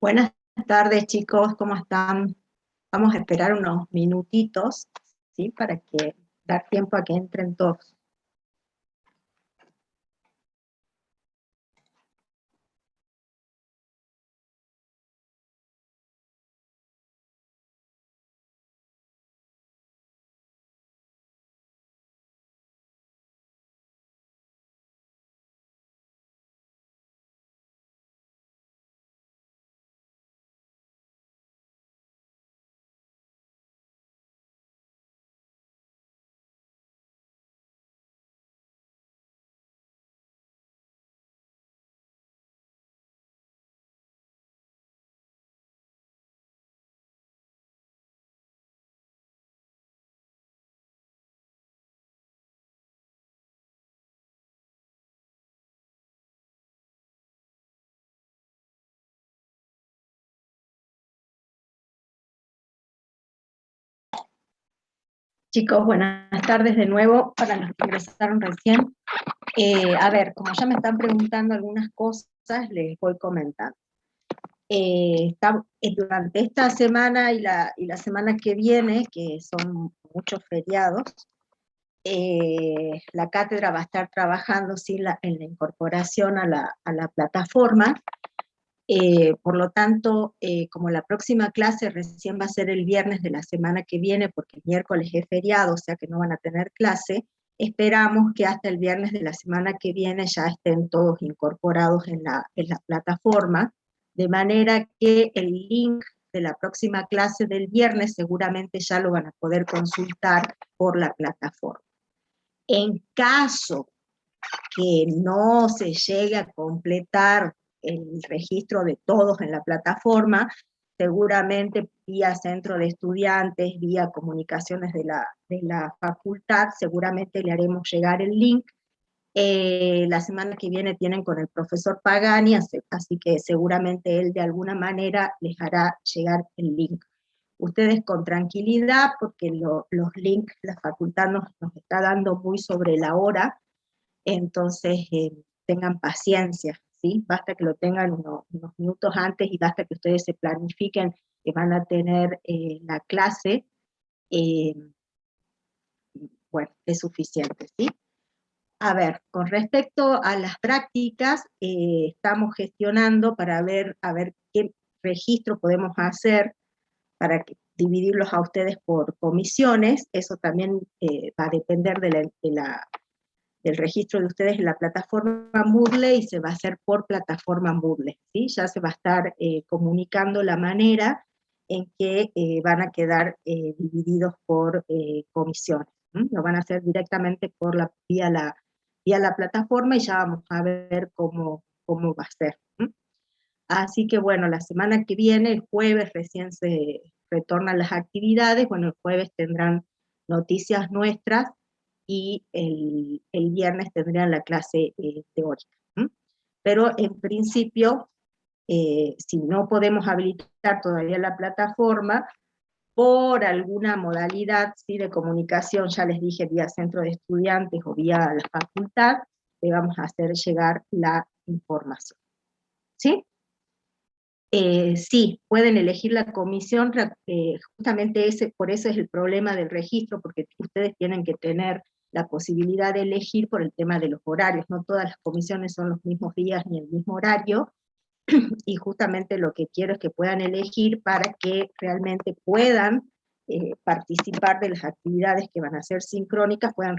Buenas tardes, chicos, ¿cómo están? Vamos a esperar unos minutitos, ¿sí? Para dar tiempo a que entren todos. Chicos, buenas tardes de nuevo para los que ingresaron recién. A ver, como ya me están preguntando algunas cosas, les voy comentando. Durante esta semana y la semana que viene, que son muchos feriados, la cátedra va a estar trabajando ¿sí? en la incorporación a la plataforma. Por lo tanto, como la próxima clase recién va a ser el viernes de la semana que viene, porque el miércoles es feriado, o sea que no van a tener clase, esperamos que hasta el viernes de la semana que viene ya estén todos incorporados en la plataforma, de manera que el link de la próxima clase del viernes seguramente ya lo van a poder consultar por la plataforma. En caso que no se llegue a completar el registro de todos en la plataforma, seguramente vía centro de estudiantes, vía comunicaciones de la facultad, seguramente le haremos llegar el link. La semana que viene tienen con el profesor Pagani, así que seguramente él de alguna manera les hará llegar el link. Ustedes con tranquilidad, porque los links la facultad nos está dando muy sobre la hora, entonces tengan paciencia, ¿sí? Basta que lo tengan unos minutos antes y basta que ustedes se planifiquen que van a tener la clase, eh, bueno, es suficiente, ¿sí? A ver, con respecto a las prácticas, estamos gestionando para ver, a ver qué registro podemos hacer para dividirlos a ustedes por comisiones. Eso también va a depender del registro de ustedes en la plataforma Moodle, y se va a hacer por plataforma Moodle, ¿sí? Ya se va a estar comunicando la manera en que van a quedar divididos por comisiones. Lo van a hacer directamente vía la plataforma, y ya vamos a ver cómo va a ser. Así que bueno, la semana que viene, el jueves recién se retornan las actividades, bueno, el jueves tendrán noticias nuestras, y el viernes tendrían la clase teórica. Pero en principio, si no podemos habilitar todavía la plataforma, por alguna modalidad ¿sí? de comunicación, ya les dije, vía centro de estudiantes o vía la facultad, le vamos a hacer llegar la información. ¿Sí? Sí, pueden elegir la comisión, justamente por eso es el problema del registro, porque ustedes tienen que tener la posibilidad de elegir por el tema de los horarios. No todas las comisiones son los mismos días ni el mismo horario, y justamente lo que quiero es que puedan elegir para que realmente puedan participar de las actividades que van a ser sincrónicas, puedan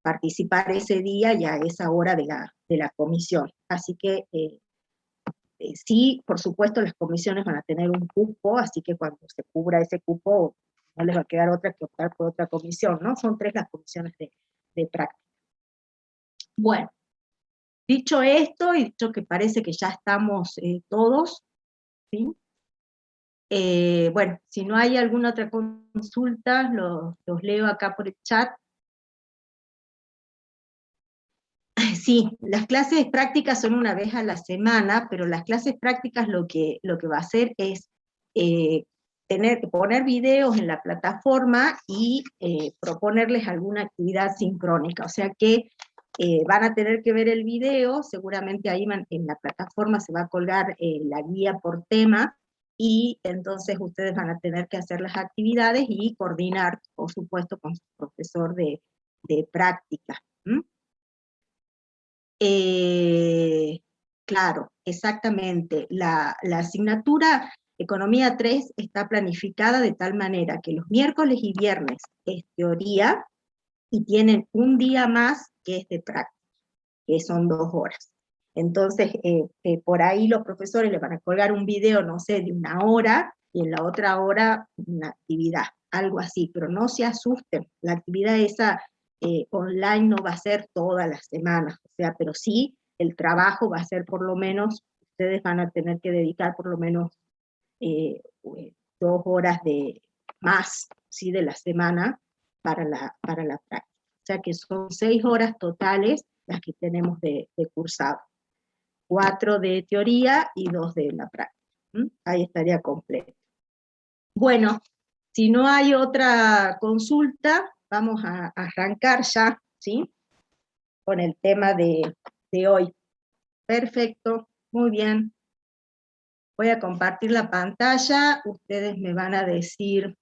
participar ese día y a esa hora de la comisión. Así que sí, por supuesto, las comisiones van a tener un cupo, así que cuando se cubra ese cupo, no les va a quedar otra que optar por otra comisión, ¿no? Son 3 las comisiones de práctica. Bueno, dicho esto, y dicho que parece que ya estamos todos, ¿sí? Bueno, si no hay alguna otra consulta, los leo acá por el chat. Sí, las clases prácticas son una vez a la semana, pero las clases prácticas lo que va a hacer es eh, poner videos en la plataforma y proponerles alguna actividad sincrónica. O sea que van a tener que ver el video, seguramente ahí en la plataforma se va a colgar la guía por tema, y entonces ustedes van a tener que hacer las actividades y coordinar, por supuesto, con su profesor de práctica. Claro, exactamente. La asignatura Economía 3 está planificada de tal manera que los miércoles y viernes es teoría, y tienen un día más que es de práctica, que son 2 horas. Entonces, por ahí los profesores les van a colgar un video, no sé, de 1 hora, y en la otra hora una actividad, algo así, pero no se asusten, la actividad esa online no va a ser todas las semanas, o sea, pero sí el trabajo va a ser por lo menos, ustedes van a tener que dedicar por lo menos 2 horas de más, ¿sí?, de la semana para la práctica. O sea que son 6 horas totales las que tenemos de cursado. 4 de teoría y 2 de la práctica. Ahí estaría completo. Bueno, si no hay otra consulta, vamos a arrancar ya, ¿sí?, con el tema de hoy. Perfecto, muy bien. Voy a compartir la pantalla, ustedes me van a decir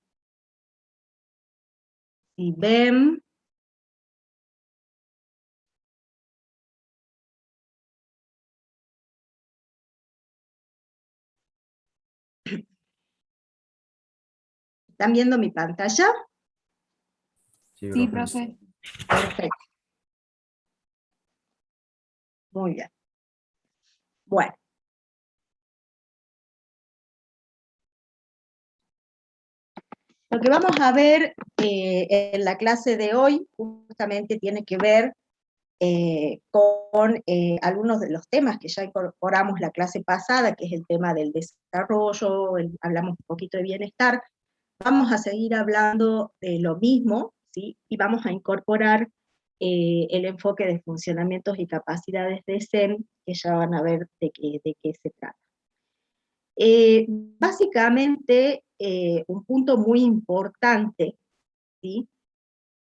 si ven. ¿Están viendo mi pantalla? Sí, Sí, profe. profe. Perfecto. Muy bien. Bueno. Lo que vamos a ver en la clase de hoy justamente tiene que ver con algunos de los temas que ya incorporamos la clase pasada, que es el tema del desarrollo, hablamos un poquito de bienestar. Vamos a seguir hablando de lo mismo, ¿sí?, y vamos a incorporar el enfoque de funcionamientos y capacidades de SEM, que ya van a ver de qué se trata. Básicamente, un punto muy importante, ¿sí?,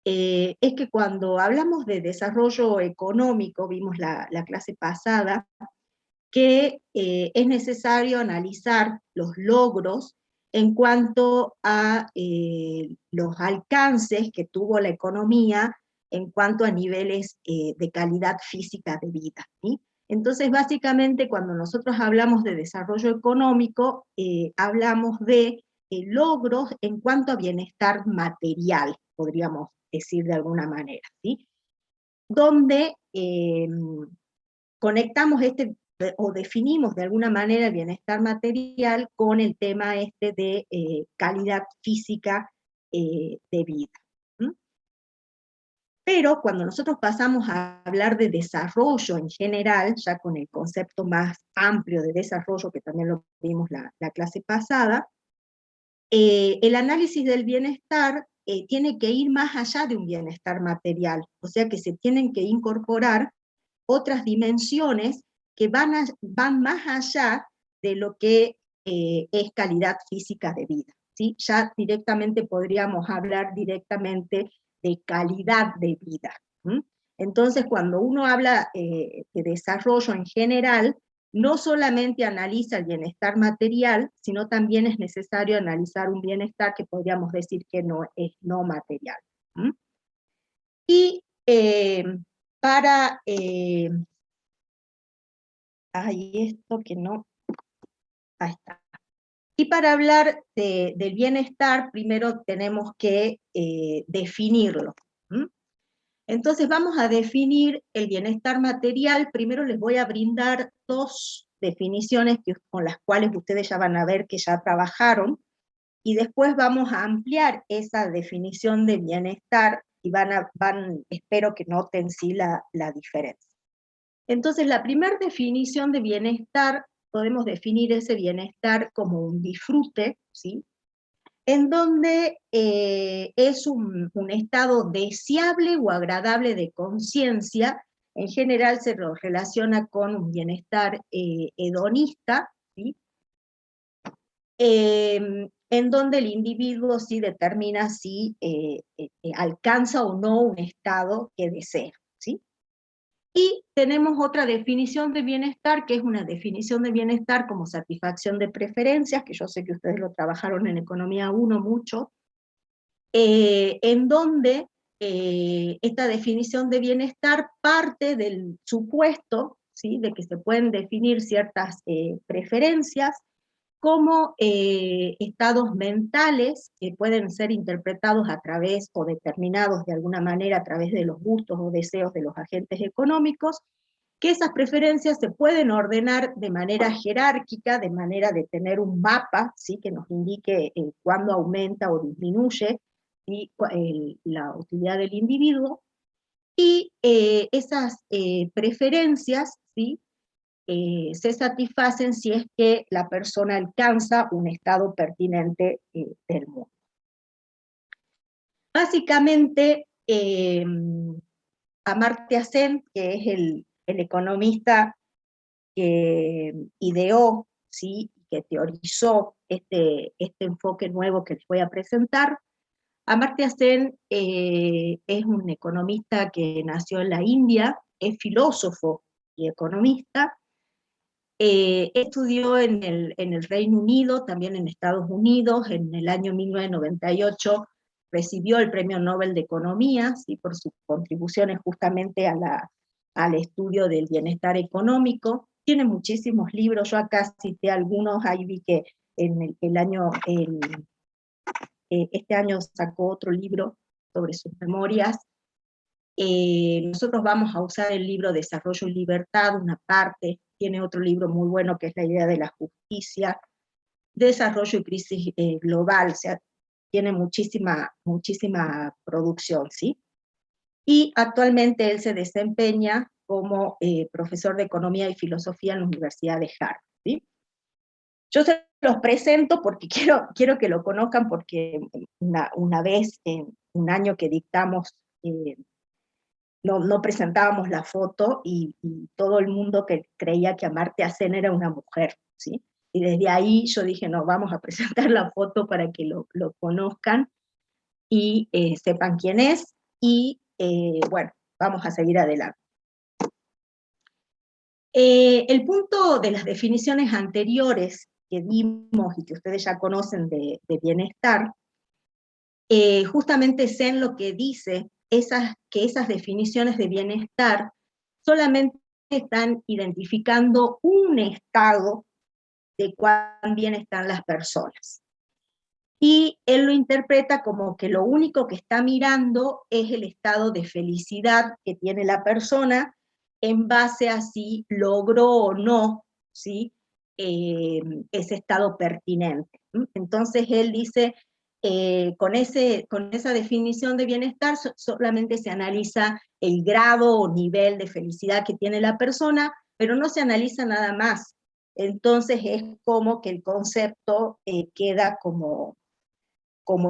es que cuando hablamos de desarrollo económico, vimos la clase pasada, que es necesario analizar los logros en cuanto a los alcances que tuvo la economía en cuanto a niveles de calidad física de vida, ¿sí? Entonces, básicamente, cuando nosotros hablamos de desarrollo económico, hablamos de logros en cuanto a bienestar material, podríamos decir de alguna manera, ¿sí?, donde conectamos o definimos de alguna manera el bienestar material con el tema de calidad física de vida. Pero cuando nosotros pasamos a hablar de desarrollo en general, ya con el concepto más amplio de desarrollo, que también lo vimos la clase pasada, el análisis del bienestar tiene que ir más allá de un bienestar material, o sea que se tienen que incorporar otras dimensiones que van más allá de lo que es calidad física de vida, ¿sí? Ya directamente podríamos hablar directamente de calidad de vida. Entonces, cuando uno habla de desarrollo en general, no solamente analiza el bienestar material, sino también es necesario analizar un bienestar que podríamos decir que no es no material. Y para... esto que no... Ahí está. Y para hablar del bienestar, primero tenemos que definirlo. Entonces vamos a definir el bienestar material. Primero les voy a brindar 2 definiciones con las cuales ustedes ya van a ver que ya trabajaron, y después vamos a ampliar esa definición de bienestar, y espero que noten sí la diferencia. Entonces, la primera definición de bienestar, podemos definir ese bienestar como un disfrute, ¿sí?, en donde es un estado deseable o agradable de conciencia. En general se lo relaciona con un bienestar hedonista, ¿sí?, en donde el individuo sí determina si alcanza o no un estado que desea, ¿sí? Y tenemos otra definición de bienestar, que es una definición de bienestar como satisfacción de preferencias, que yo sé que ustedes lo trabajaron en Economía 1 mucho, en donde esta definición de bienestar parte del supuesto, ¿sí?, de que se pueden definir ciertas preferencias como estados mentales que pueden ser interpretados a través o determinados de alguna manera a través de los gustos o deseos de los agentes económicos, que esas preferencias se pueden ordenar de manera jerárquica, de manera de tener un mapa, ¿sí?, que nos indique cuándo aumenta o disminuye, ¿sí?, la utilidad del individuo, y esas preferencias, ¿sí?, se satisfacen si es que la persona alcanza un estado pertinente del mundo. Básicamente, Amartya Sen, que es el economista que ideó, ¿sí?, que teorizó este enfoque nuevo que les voy a presentar. Amartya Sen es un economista que nació en la India, es filósofo y economista. Estudió en el Reino Unido, también en Estados Unidos. En el año 1998 recibió el Premio Nobel de Economía, ¿sí?, por sus contribuciones justamente al estudio del bienestar económico. Tiene muchísimos libros, yo acá cité algunos, ahí vi que en este año sacó otro libro sobre sus memorias. Nosotros vamos a usar el libro Desarrollo y Libertad, una parte. Tiene otro libro muy bueno que es La idea de la justicia, Desarrollo y crisis global, o sea, tiene muchísima producción, ¿sí? Y actualmente él se desempeña como profesor de Economía y Filosofía en la Universidad de Harvard, ¿sí? Yo se los presento porque quiero que lo conozcan, porque una vez, en un año que dictamos, no presentábamos la foto y todo el mundo que creía que Amartya Sen era una mujer, ¿sí? Y desde ahí yo dije, no, vamos a presentar la foto para que lo conozcan y sepan quién es, y bueno, vamos a seguir adelante. El punto de las definiciones anteriores que dimos y que ustedes ya conocen de bienestar, justamente Sen lo que dice que esas definiciones de bienestar solamente están identificando un estado de cuán bien están las personas. Y él lo interpreta como que lo único que está mirando es el estado de felicidad que tiene la persona en base a si logró o no, ¿sí?, ese estado pertinente. Entonces él dice, con esa definición de bienestar solamente se analiza el grado o nivel de felicidad que tiene la persona, pero no se analiza nada más. Entonces es como que el concepto queda como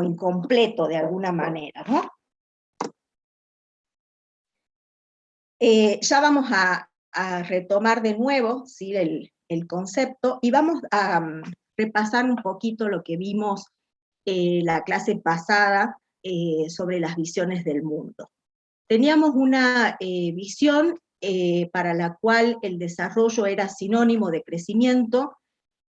incompleto de alguna manera, ¿no? Ya vamos a retomar de nuevo, ¿sí?, el concepto, y vamos a repasar un poquito lo que vimos la clase pasada sobre las visiones del mundo. Teníamos una visión para la cual el desarrollo era sinónimo de crecimiento.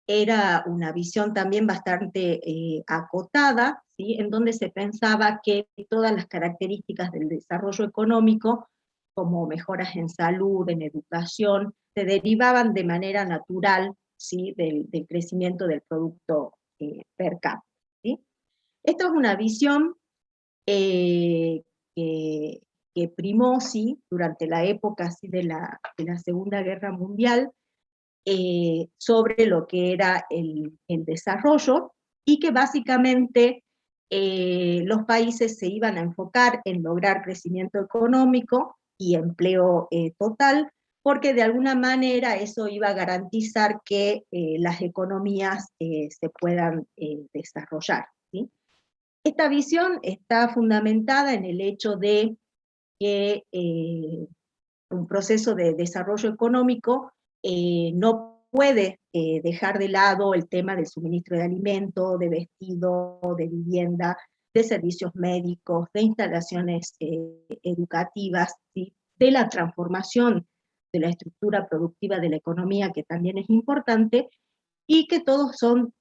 Era una visión también bastante acotada, ¿sí?, en donde se pensaba que todas las características del desarrollo económico, como mejoras en salud, en educación, se derivaban de manera natural, ¿sí?, del crecimiento del producto per cápita, ¿sí? Esta es una visión que, que primó, ¿sí?, durante la época, ¿sí?, de la Segunda Guerra Mundial, sobre lo que era el desarrollo, y que básicamente los países se iban a enfocar en lograr crecimiento económico y empleo total, porque de alguna manera eso iba a garantizar que las economías se puedan desarrollar, ¿sí? Esta visión está fundamentada en el hecho de que un proceso de desarrollo económico no puede dejar de lado el tema del suministro de alimento, de vestido, de vivienda, de servicios médicos, de instalaciones educativas, ¿sí?, de la transformación de la estructura productiva de la economía, que también es importante, y que todos son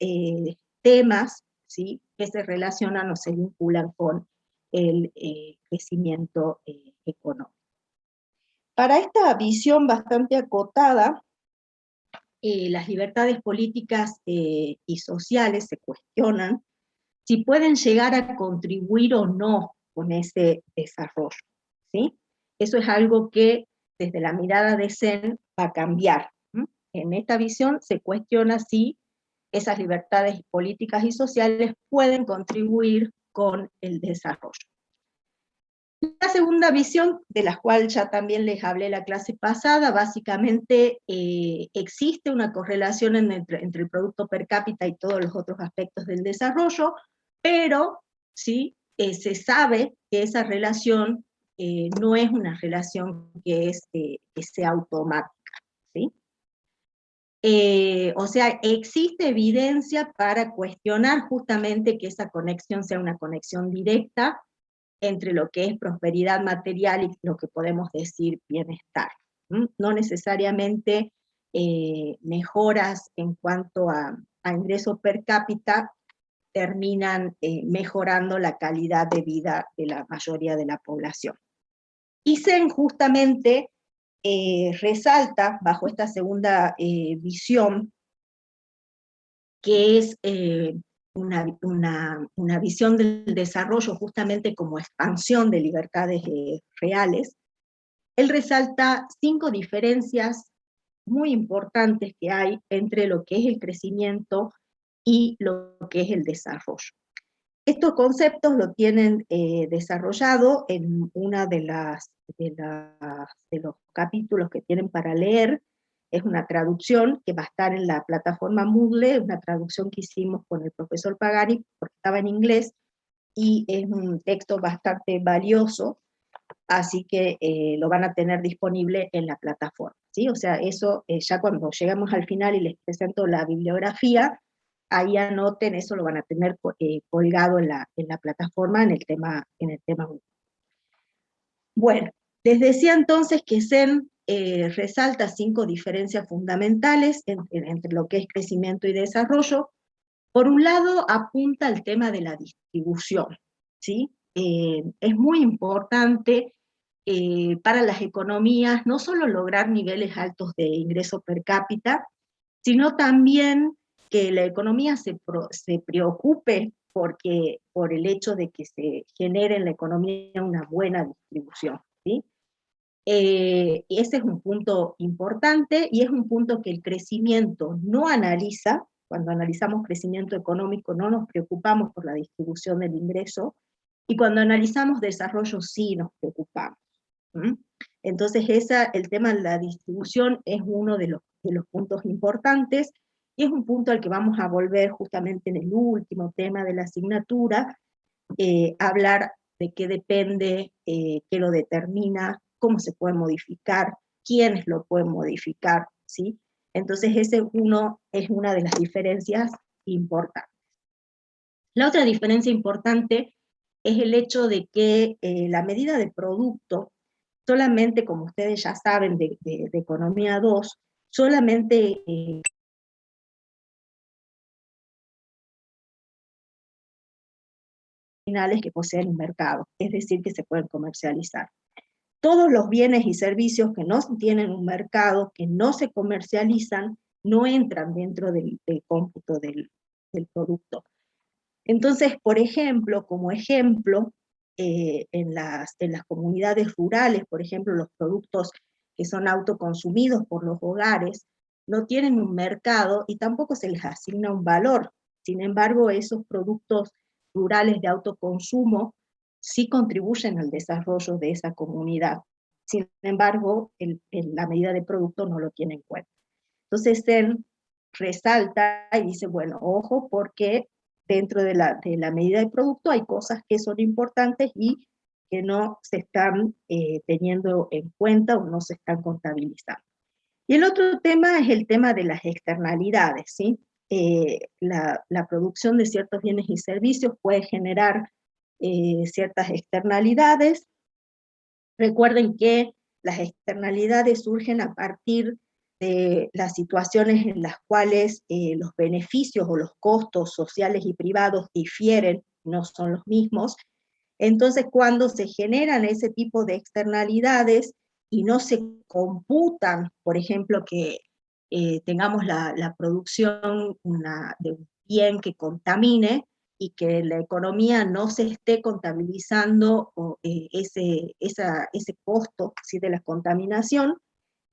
temas, ¿sí?, que se relacionan o se vinculan con el crecimiento económico. Para esta visión bastante acotada, las libertades políticas y sociales se cuestionan si pueden llegar a contribuir o no con ese desarrollo, ¿sí? Eso es algo que desde la mirada de Sen va a cambiar. En esta visión se cuestiona si esas libertades políticas y sociales pueden contribuir con el desarrollo. La segunda visión, de la cual ya también les hablé la clase pasada, básicamente existe una correlación entre el producto per cápita y todos los otros aspectos del desarrollo, pero ¿sí? Se sabe que esa relación no es una relación que sea automática, ¿sí? O sea, existe evidencia para cuestionar justamente que esa conexión sea una conexión directa entre lo que es prosperidad material y lo que podemos decir bienestar. No necesariamente mejoras en cuanto a ingreso per cápita terminan mejorando la calidad de vida de la mayoría de la población. Y Sen justamente resalta, bajo esta segunda visión, que es una visión del desarrollo justamente como expansión de libertades reales. Él resalta 5 diferencias muy importantes que hay entre lo que es el crecimiento y lo que es el desarrollo. Estos conceptos lo tienen desarrollado en una de los capítulos que tienen para leer. Es una traducción que va a estar en la plataforma Moodle, una traducción que hicimos con el profesor Pagani, porque estaba en inglés, y es un texto bastante valioso, así que lo van a tener disponible en la plataforma, ¿sí? O sea, eso ya cuando llegamos al final y les presento la bibliografía, ahí anoten, eso lo van a tener colgado en la plataforma en el tema 1. Bueno, les decía entonces que Sen resalta 5 diferencias fundamentales entre lo que es crecimiento y desarrollo. Por un lado, apunta al tema de la distribución, ¿sí? Es muy importante para las economías no solo lograr niveles altos de ingreso per cápita, sino también que la economía se preocupe por el hecho de que se genere en la economía una buena distribución, ¿sí? Ese es un punto importante y es un punto que el crecimiento no analiza. Cuando analizamos crecimiento económico no nos preocupamos por la distribución del ingreso, y cuando analizamos desarrollo sí nos preocupamos. Entonces el tema de la distribución es uno de los puntos importantes, y es un punto al que vamos a volver justamente en el último tema de la asignatura, hablar de qué depende, qué lo determina, cómo se puede modificar, quiénes lo pueden modificar, ¿sí? Entonces es una de las diferencias importantes. La otra diferencia importante es el hecho de que la medida de producto, solamente, como ustedes ya saben de Economía 2, solamente finales que poseen un mercado, es decir, que se pueden comercializar. Todos los bienes y servicios que no tienen un mercado, que no se comercializan, no entran dentro del cómputo del producto. Entonces, por ejemplo, como ejemplo, en las comunidades rurales, por ejemplo, los productos que son autoconsumidos por los hogares, no tienen un mercado y tampoco se les asigna un valor. Sin embargo, esos productos rurales de autoconsumo sí contribuyen al desarrollo de esa comunidad. Sin embargo, la medida de producto no lo tiene en cuenta. Entonces, él resalta y dice, bueno, ojo, porque dentro de la medida de producto hay cosas que son importantes y que no se están teniendo en cuenta o no se están contabilizando. Y el otro tema es el tema de las externalidades, ¿sí? La producción de ciertos bienes y servicios puede generar ciertas externalidades. Recuerden que las externalidades surgen a partir de las situaciones en las cuales los beneficios o los costos sociales y privados difieren, no son los mismos. Entonces, cuando se generan ese tipo de externalidades y no se computan, por ejemplo, que tengamos la producción de un bien que contamine, y que la economía no se esté contabilizando ese costo, ¿sí?, de la contaminación,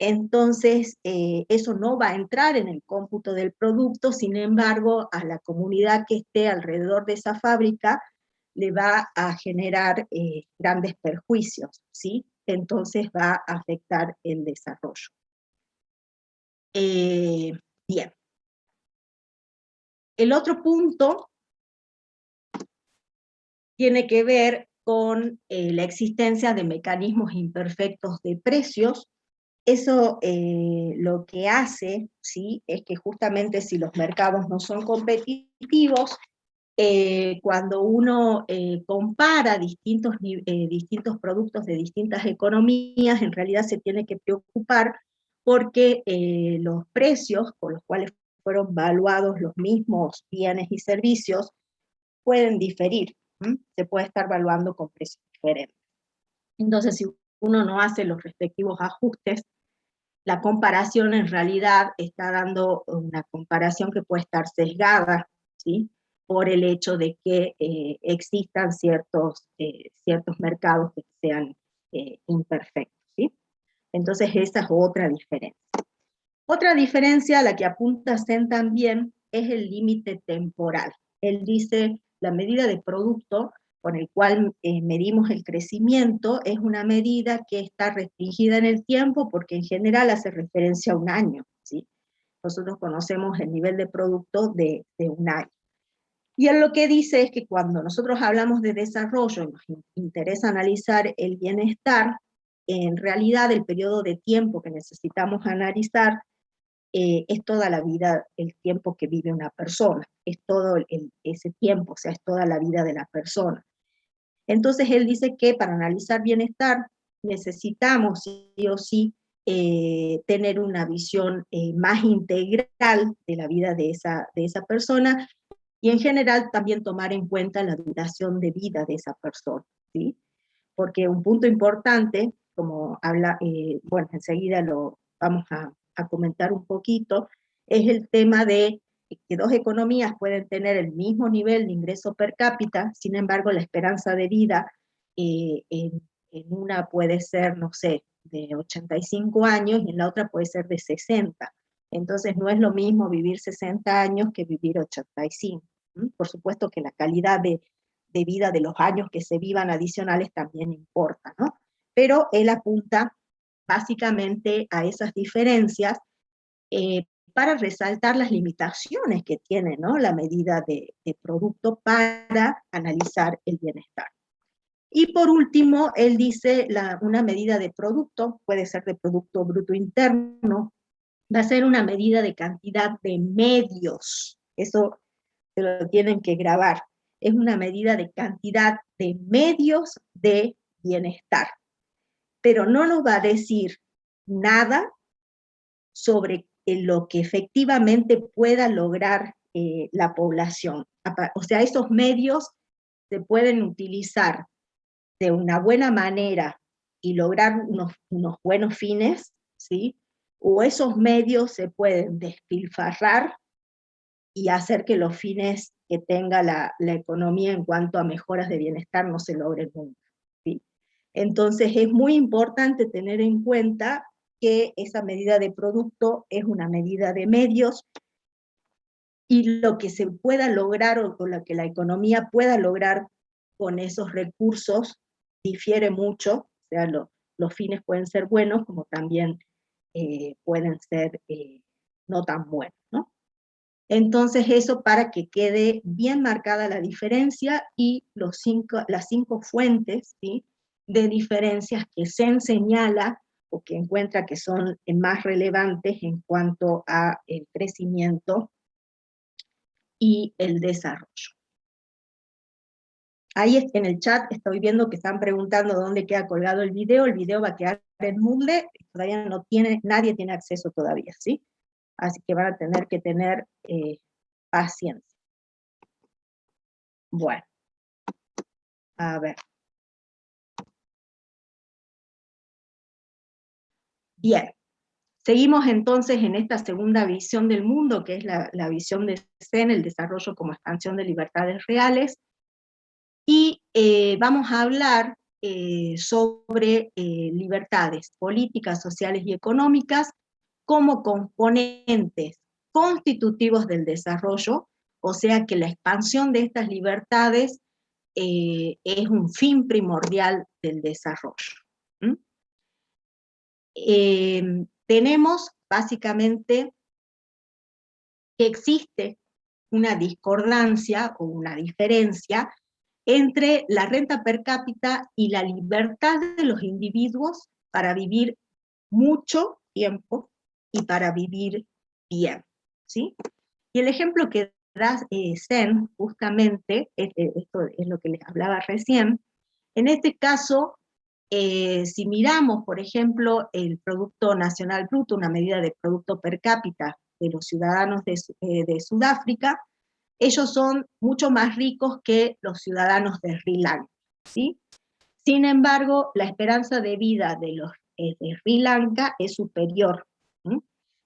entonces eso no va a entrar en el cómputo del producto. Sin embargo, a la comunidad que esté alrededor de esa fábrica le va a generar grandes perjuicios, ¿sí? Entonces va a afectar el desarrollo. Bien. El otro punto tiene que ver con la existencia de mecanismos imperfectos de precios. Eso lo que hace, ¿sí?, es que justamente si los mercados no son competitivos, cuando uno compara distintos productos de distintas economías, en realidad se tiene que preocupar porque los precios por los cuales fueron valuados los mismos bienes y servicios pueden diferir. Se puede estar valuando con precios diferentes. Entonces, si uno no hace los respectivos ajustes, la comparación en realidad está dando una comparación que puede estar sesgada, ¿sí?, por el hecho de que existan ciertos mercados que sean imperfectos, ¿sí? Entonces esa es otra diferencia. Otra diferencia a la que apunta Sen también es el límite temporal. Él dice, la medida de producto con el cual medimos el crecimiento es una medida que está restringida en el tiempo porque en general hace referencia a un año, ¿sí? Nosotros conocemos el nivel de producto de un año. Y él lo que dice es que cuando nosotros hablamos de desarrollo y nos interesa analizar el bienestar, en realidad el periodo de tiempo que necesitamos analizar es toda la vida, el tiempo que vive una persona, es todo ese tiempo, o sea, es toda la vida de la persona. Entonces él dice que para analizar bienestar necesitamos sí o sí tener una visión más integral de la vida de esa persona, y en general también tomar en cuenta la duración de vida de esa persona, ¿sí? Porque un punto importante, como habla, bueno, enseguida lo vamos a comentar un poquito, es el tema de que dos economías pueden tener el mismo nivel de ingreso per cápita, sin embargo la esperanza de vida en una puede ser, no sé, de 85 años y en la otra puede ser de 60. Entonces no es lo mismo vivir 60 años que vivir 85. Por supuesto que la calidad de vida de los años que se vivan adicionales también importa, ¿no? Pero él apunta básicamente a esas diferencias para resaltar las limitaciones que tiene, ¿no?, la medida de producto para analizar el bienestar. Y por último, él dice una medida de producto, puede ser de Producto Bruto Interno, va a ser una medida de cantidad de medios, eso se lo tienen que grabar, es una medida de cantidad de medios de bienestar, pero no nos va a decir nada sobre lo que efectivamente pueda lograr la población. O sea, esos medios se pueden utilizar de una buena manera y lograr unos buenos fines, ¿sí? O esos medios se pueden despilfarrar y hacer que los fines que tenga la economía en cuanto a mejoras de bienestar no se logren nunca, ¿sí? Entonces es muy importante tener en cuenta que esa medida de producto es una medida de medios, y lo que se pueda lograr o lo que la economía pueda lograr con esos recursos difiere mucho, o sea, los fines pueden ser buenos como también pueden ser no tan buenos, ¿no? Entonces eso para que quede bien marcada la diferencia y las cinco fuentes, ¿sí?, de diferencias que se señala o que encuentra que son más relevantes en cuanto a el crecimiento y el desarrollo. Ahí en el chat estoy viendo que están preguntando dónde queda colgado el video va a quedar en Moodle, todavía no tiene, nadie tiene acceso todavía, ¿sí? Así que van a tener que tener paciencia. Bueno, a ver. Bien, seguimos entonces en esta segunda visión del mundo, que es la visión de Zen, el desarrollo como expansión de libertades reales, y vamos a hablar sobre libertades políticas, sociales y económicas como componentes constitutivos del desarrollo, o sea que la expansión de estas libertades es un fin primordial del desarrollo. ¿Mm? Tenemos básicamente que existe una discordancia o una diferencia entre la renta per cápita y la libertad de los individuos para vivir mucho tiempo y para vivir bien, ¿sí? Y el ejemplo que da Zen, justamente, esto es lo que les hablaba recién, en este caso, si miramos, por ejemplo, el Producto Nacional Bruto, una medida de Producto Per cápita de los ciudadanos de Sudáfrica, ellos son mucho más ricos que los ciudadanos de Sri Lanka, ¿sí? Sin embargo, la esperanza de vida de los de Sri Lanka es superior. ¿Sí?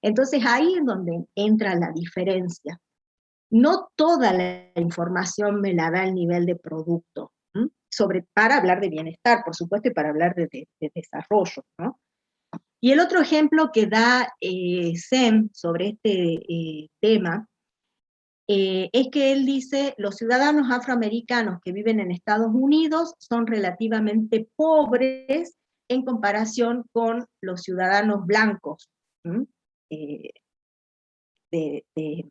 Entonces ahí es donde entra la diferencia. No toda la información me la da el nivel de producto, ¿sí? Para hablar de bienestar, por supuesto, y para hablar de desarrollo, ¿no? Y el otro ejemplo que da Zen sobre este tema es que él dice, los ciudadanos afroamericanos que viven en Estados Unidos son relativamente pobres en comparación con los ciudadanos blancos. Eh, de, de,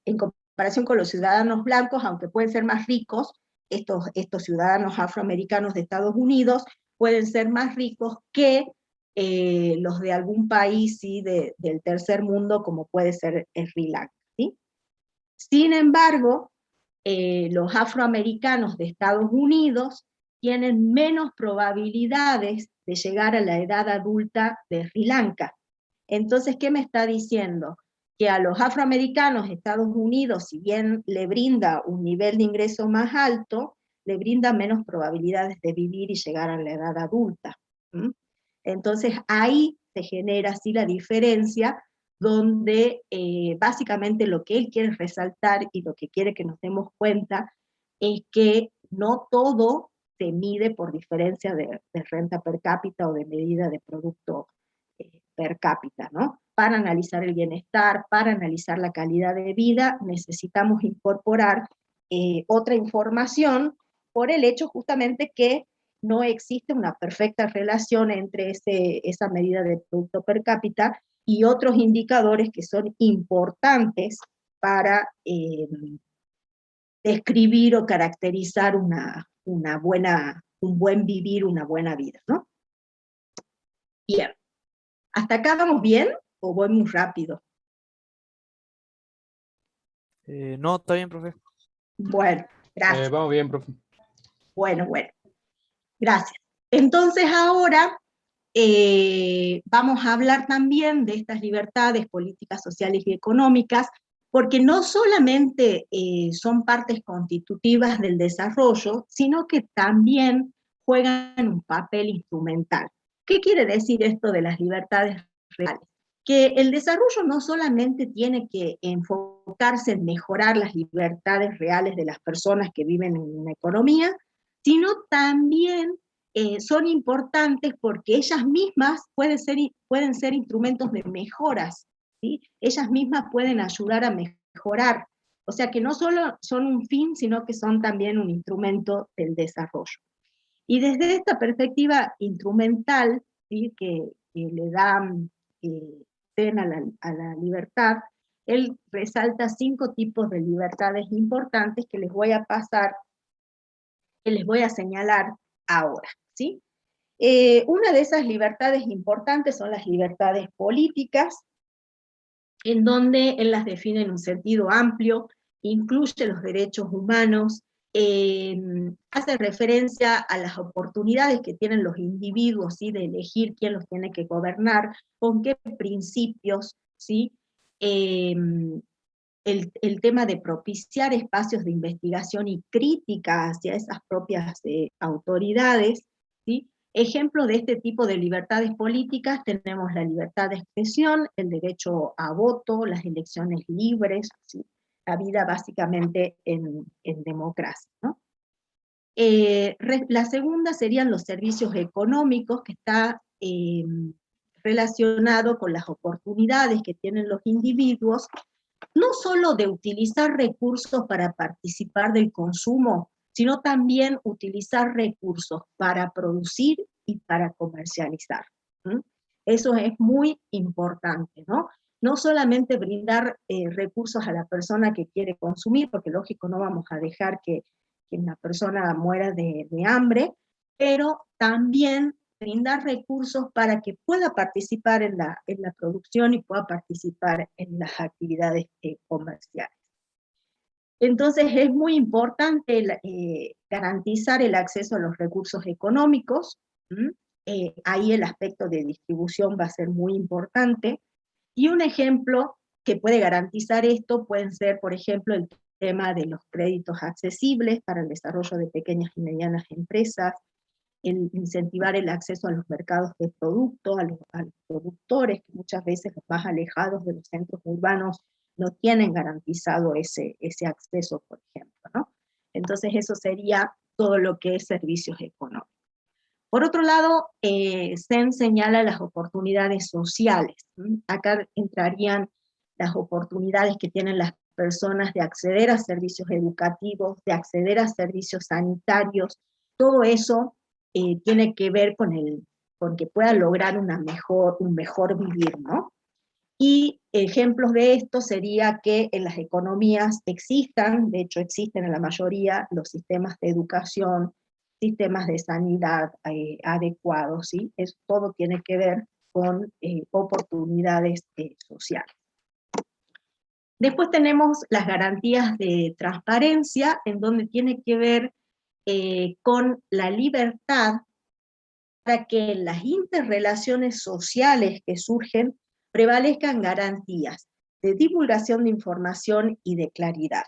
en comparación con los ciudadanos blancos, aunque pueden ser más ricos, estos ciudadanos afroamericanos de Estados Unidos pueden ser más ricos que los de algún país ¿sí? del tercer mundo, como puede ser Sri Lanka. ¿Sí? Sin embargo, los afroamericanos de Estados Unidos tienen menos probabilidades de llegar a la edad adulta de Sri Lanka. Entonces, ¿qué me está diciendo? Que a los afroamericanos de Estados Unidos, si bien le brinda un nivel de ingreso más alto, le brinda menos probabilidades de vivir y llegar a la edad adulta. ¿Mm? Entonces, ahí se genera así la diferencia, donde básicamente lo que él quiere resaltar y lo que quiere que nos demos cuenta es que no todo se mide por diferencia de renta per cápita o de medida de producto per cápita, ¿no? Para analizar el bienestar, para analizar la calidad de vida, necesitamos incorporar otra información por el hecho justamente que no existe una perfecta relación entre esa medida de producto per cápita y otros indicadores que son importantes para describir o caracterizar un buen vivir, una buena vida, ¿no? Bien. ¿Hasta acá vamos bien o voy muy rápido? No, está bien, profe. Bueno, gracias. Vamos bien, profe. Bueno, gracias. Entonces ahora vamos a hablar también de estas libertades políticas, sociales y económicas, porque no solamente son partes constitutivas del desarrollo, sino que también juegan un papel instrumental. ¿Qué quiere decir esto de las libertades reales? Que el desarrollo no solamente tiene que enfocarse en mejorar las libertades reales de las personas que viven en una economía, sino también son importantes porque ellas mismas pueden ser instrumentos de mejoras, ¿sí? Ellas mismas pueden ayudar a mejorar. O sea que no solo son un fin, sino que son también un instrumento del desarrollo. Y desde esta perspectiva instrumental, ¿sí? que le da a la libertad, él resalta 5 tipos de libertades importantes que les voy a pasar, que les voy a señalar ahora, ¿sí? Una de esas libertades importantes son las libertades políticas, en donde él las define en un sentido amplio, incluye los derechos humanos, hace referencia a las oportunidades que tienen los individuos, ¿sí?, de elegir quién los tiene que gobernar, con qué principios, ¿sí? El tema de propiciar espacios de investigación y crítica hacia esas propias autoridades, ¿sí? Ejemplos de este tipo de libertades políticas tenemos la libertad de expresión, el derecho a voto, las elecciones libres, ¿sí?, la vida básicamente en democracia, ¿no? La segunda serían los servicios económicos, que está relacionado con las oportunidades que tienen los individuos, no solo de utilizar recursos para participar del consumo, sino también utilizar recursos para producir y para comercializar. ¿Mm? Eso es muy importante, ¿no? No solamente brindar recursos a la persona que quiere consumir, porque lógico no vamos a dejar que una persona muera de hambre, pero también brindar recursos para que pueda participar en la producción y pueda participar en las actividades comerciales. Entonces es muy importante garantizar el acceso a los recursos económicos. Ahí el aspecto de distribución va a ser muy importante, y un ejemplo que puede garantizar esto pueden ser, por ejemplo, el tema de los créditos accesibles para el desarrollo de pequeñas y medianas empresas, el incentivar el acceso a los mercados de productos, a los productores, que muchas veces los más alejados de los centros urbanos no tienen garantizado ese acceso, por ejemplo, ¿no? Entonces eso sería todo lo que es servicios económicos. Por otro lado, se señala las oportunidades sociales. Acá entrarían las oportunidades que tienen las personas de acceder a servicios educativos, de acceder a servicios sanitarios. Todo eso tiene que ver con que pueda lograr un mejor vivir, ¿no? Y ejemplos de esto sería que en las economías existan, de hecho existen en la mayoría, los sistemas de educación, sistemas de sanidad adecuados, ¿sí? Todo tiene que ver con oportunidades sociales. Después tenemos las garantías de transparencia, en donde tiene que ver con la libertad para que en las interrelaciones sociales que surgen prevalezcan garantías de divulgación de información y de claridad.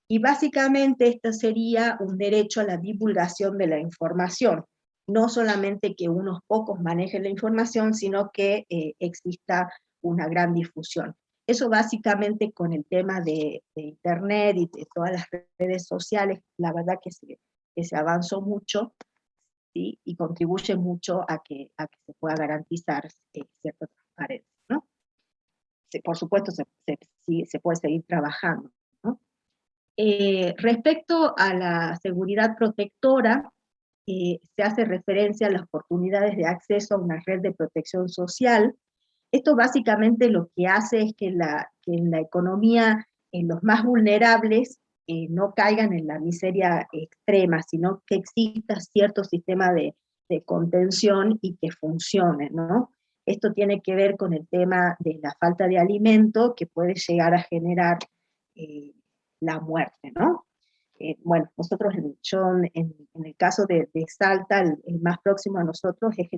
Y básicamente esto sería un derecho a la divulgación de la información, no solamente que unos pocos manejen la información, sino que exista una gran difusión. Eso básicamente con el tema de Internet y de todas las redes sociales, la verdad que se avanzó mucho, ¿sí? Y contribuye mucho a que se pueda garantizar cierta transparencia, ¿no? Por supuesto, se puede seguir trabajando, ¿no? Respecto a la seguridad protectora, se hace referencia a las oportunidades de acceso a una red de protección social. Esto básicamente lo que hace es que en la economía, en los más vulnerables, no caigan en la miseria extrema, sino que exista cierto sistema de contención y que funcione, ¿no? Esto tiene que ver con el tema de la falta de alimento, que puede llegar a generar la muerte, ¿no? Bueno, nosotros, en el caso de Salta, el más próximo a nosotros es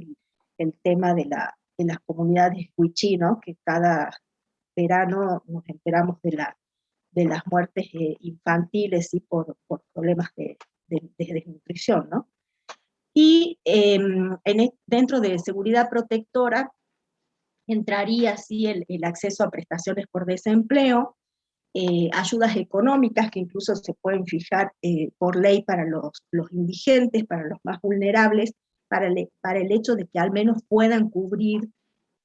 el tema de las comunidades huichí, ¿no? Que cada verano nos enteramos de las muertes infantiles y por problemas de desnutrición, ¿no? Y dentro de seguridad protectora entraría así el acceso a prestaciones por desempleo, ayudas económicas que incluso se pueden fijar por ley para los indigentes, para los más vulnerables, para el hecho de que al menos puedan cubrir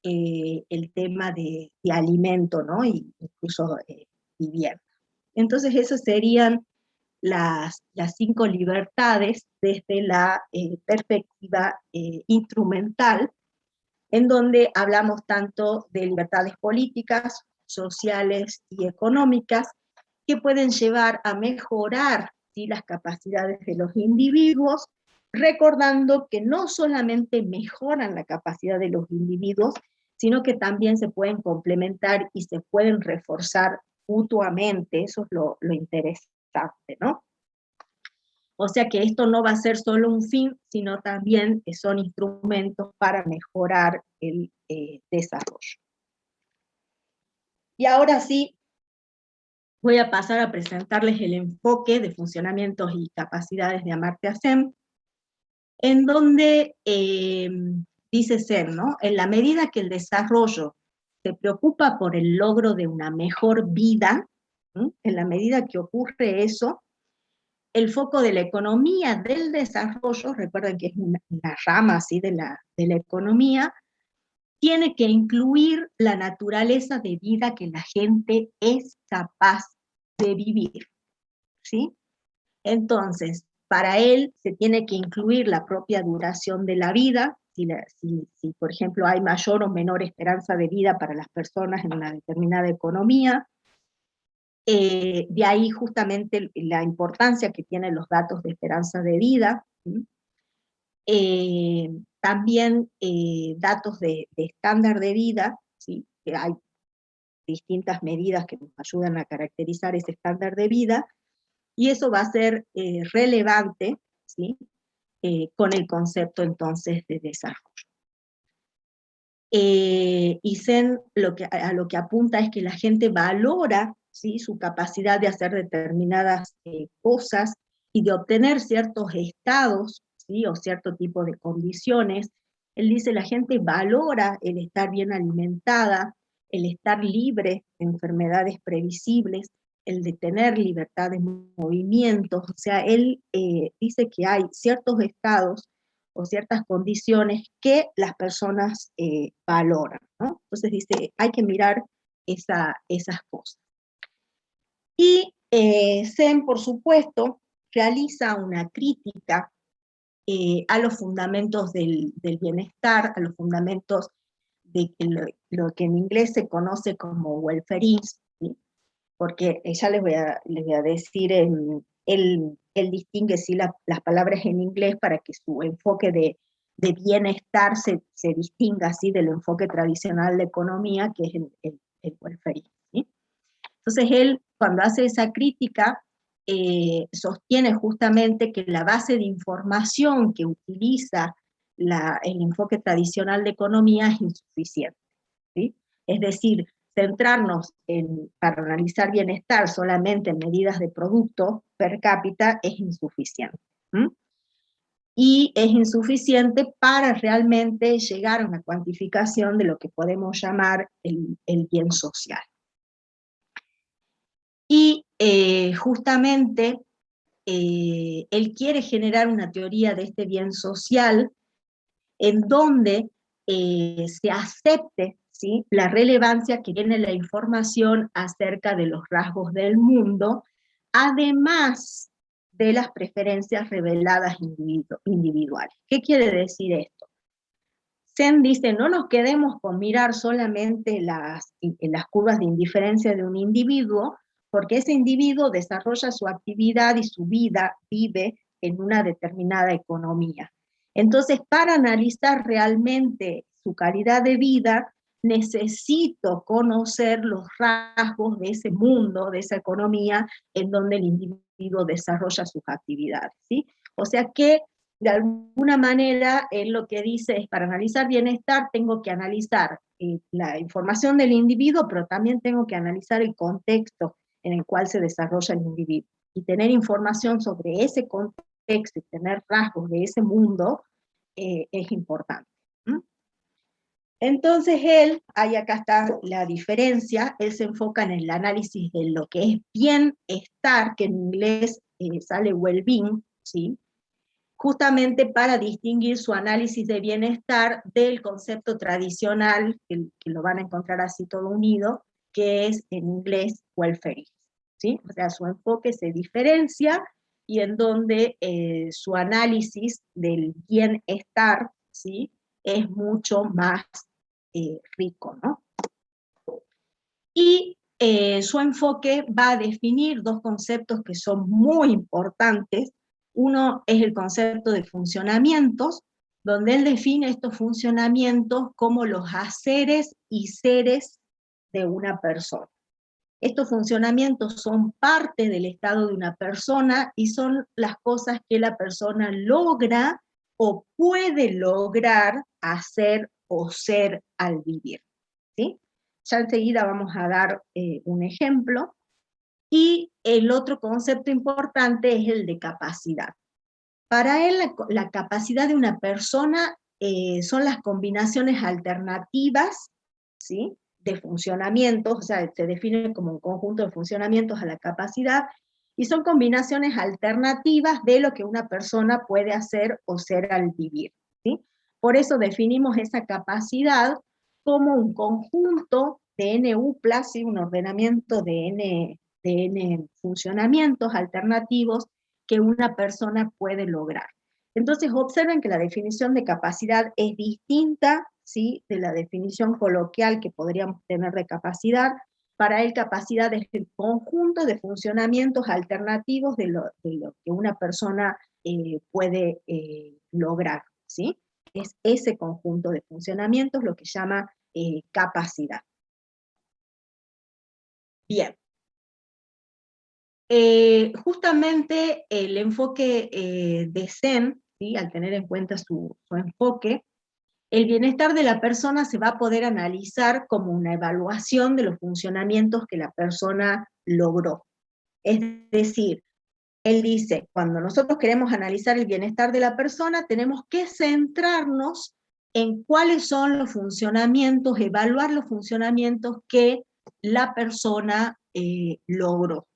el tema de alimento, ¿no? Y incluso vivienda. Entonces esas serían las 5 libertades desde la perspectiva instrumental, en donde hablamos tanto de libertades políticas, sociales y económicas, que pueden llevar a mejorar, ¿sí?, las capacidades de los individuos, recordando que no solamente mejoran la capacidad de los individuos, sino que también se pueden complementar y se pueden reforzar mutuamente. Eso es lo interesante, ¿no? O sea que esto no va a ser solo un fin, sino también que son instrumentos para mejorar el desarrollo. Y ahora sí, voy a pasar a presentarles el enfoque de funcionamientos y capacidades de Amartya Sen, en donde dice Sen, ¿no? En la medida que el desarrollo se preocupa por el logro de una mejor vida, ¿sí? En la medida que ocurre eso, el foco de la economía del desarrollo, recuerden que es una rama así de la economía, tiene que incluir la naturaleza de vida que la gente es capaz de vivir, ¿sí? Entonces, para él se tiene que incluir la propia duración de la vida, si por ejemplo hay mayor o menor esperanza de vida para las personas en una determinada economía. De ahí justamente la importancia que tienen los datos de esperanza de vida, ¿sí? También datos de estándar de vida, ¿sí? Que hay distintas medidas que nos ayudan a caracterizar ese estándar de vida, y eso va a ser relevante, ¿sí? Con el concepto entonces de desarrollo. Y Sen a lo que apunta es que la gente valora, ¿sí? Su capacidad de hacer determinadas cosas y de obtener ciertos estados, ¿sí? O cierto tipo de condiciones. Él dice, la gente valora el estar bien alimentada, el estar libre de enfermedades previsibles, el de tener libertad de movimientos. O sea, él dice que hay ciertos estados o ciertas condiciones que las personas valoran, ¿no? Entonces dice, hay que mirar esas cosas. Y Sen, por supuesto, realiza una crítica a los fundamentos del bienestar, a los fundamentos de lo que en inglés se conoce como welfareism, ¿sí? Porque ya les voy a decir, él distingue sí, las palabras en inglés para que su enfoque de bienestar se distinga así del enfoque tradicional de economía, que es el welfareismo, ¿sí? Entonces él, cuando hace esa crítica, sostiene justamente que la base de información que utiliza el enfoque tradicional de economía es insuficiente, ¿sí? Es decir, centrarnos para analizar bienestar solamente en medidas de producto per cápita es insuficiente. ¿Mm? Y es insuficiente para realmente llegar a una cuantificación de lo que podemos llamar el bien social. Y justamente él quiere generar una teoría de este bien social en donde se acepte, ¿sí? La relevancia que tiene la información acerca de los rasgos del mundo, además de las preferencias reveladas individuales. ¿Qué quiere decir esto? Sen dice, no nos quedemos con mirar solamente las curvas de indiferencia de un individuo, porque ese individuo desarrolla su actividad y su vida, vive en una determinada economía. Entonces, para analizar realmente su calidad de vida, necesito conocer los rasgos de ese mundo, de esa economía, en donde el individuo desarrolla sus actividades, ¿sí? O sea que, de alguna manera, él lo que dice es, para analizar bienestar, tengo que analizar la información del individuo, pero también tengo que analizar el contexto en el cual se desarrolla el individuo. Y tener información sobre ese contexto y tener rasgos de ese mundo es importante. ¿Mm? Entonces él, ahí acá está la diferencia, él se enfoca en el análisis de lo que es bienestar, que en inglés sale well-being, ¿sí? Justamente para distinguir su análisis de bienestar del concepto tradicional, que lo van a encontrar así todo unido, que es en inglés welfare, ¿sí? O sea, su enfoque se diferencia y en donde su análisis del bienestar, ¿sí? Es mucho más rico, ¿no? Y su enfoque va a definir dos conceptos que son muy importantes. Uno es el concepto de funcionamientos, donde él define estos funcionamientos como los haceres y seres de una persona. Estos funcionamientos son parte del estado de una persona y son las cosas que la persona logra o puede lograr hacer o ser al vivir, ¿sí? Ya enseguida vamos a dar un ejemplo. Y el otro concepto importante es el de capacidad. Para él, la capacidad de una persona son las combinaciones alternativas, ¿sí?, de funcionamientos, o sea, se define como un conjunto de funcionamientos a la capacidad, y son combinaciones alternativas de lo que una persona puede hacer o ser al vivir, ¿sí? Por eso definimos esa capacidad como un conjunto de N uplas, ¿sí?, un ordenamiento de N funcionamientos alternativos que una persona puede lograr. Entonces observen que la definición de capacidad es distinta, ¿sí?, de la definición coloquial que podríamos tener de capacidad. Para él capacidad es el conjunto de funcionamientos alternativos de lo que una persona puede lograr, ¿sí? Es ese conjunto de funcionamientos lo que llama capacidad. Bien. Justamente el enfoque de Zen, ¿sí?, al tener en cuenta su enfoque, el bienestar de la persona se va a poder analizar como una evaluación de los funcionamientos que la persona logró. Es decir, él dice, cuando nosotros queremos analizar el bienestar de la persona, tenemos que centrarnos en cuáles son los funcionamientos, evaluar los funcionamientos que la persona logró.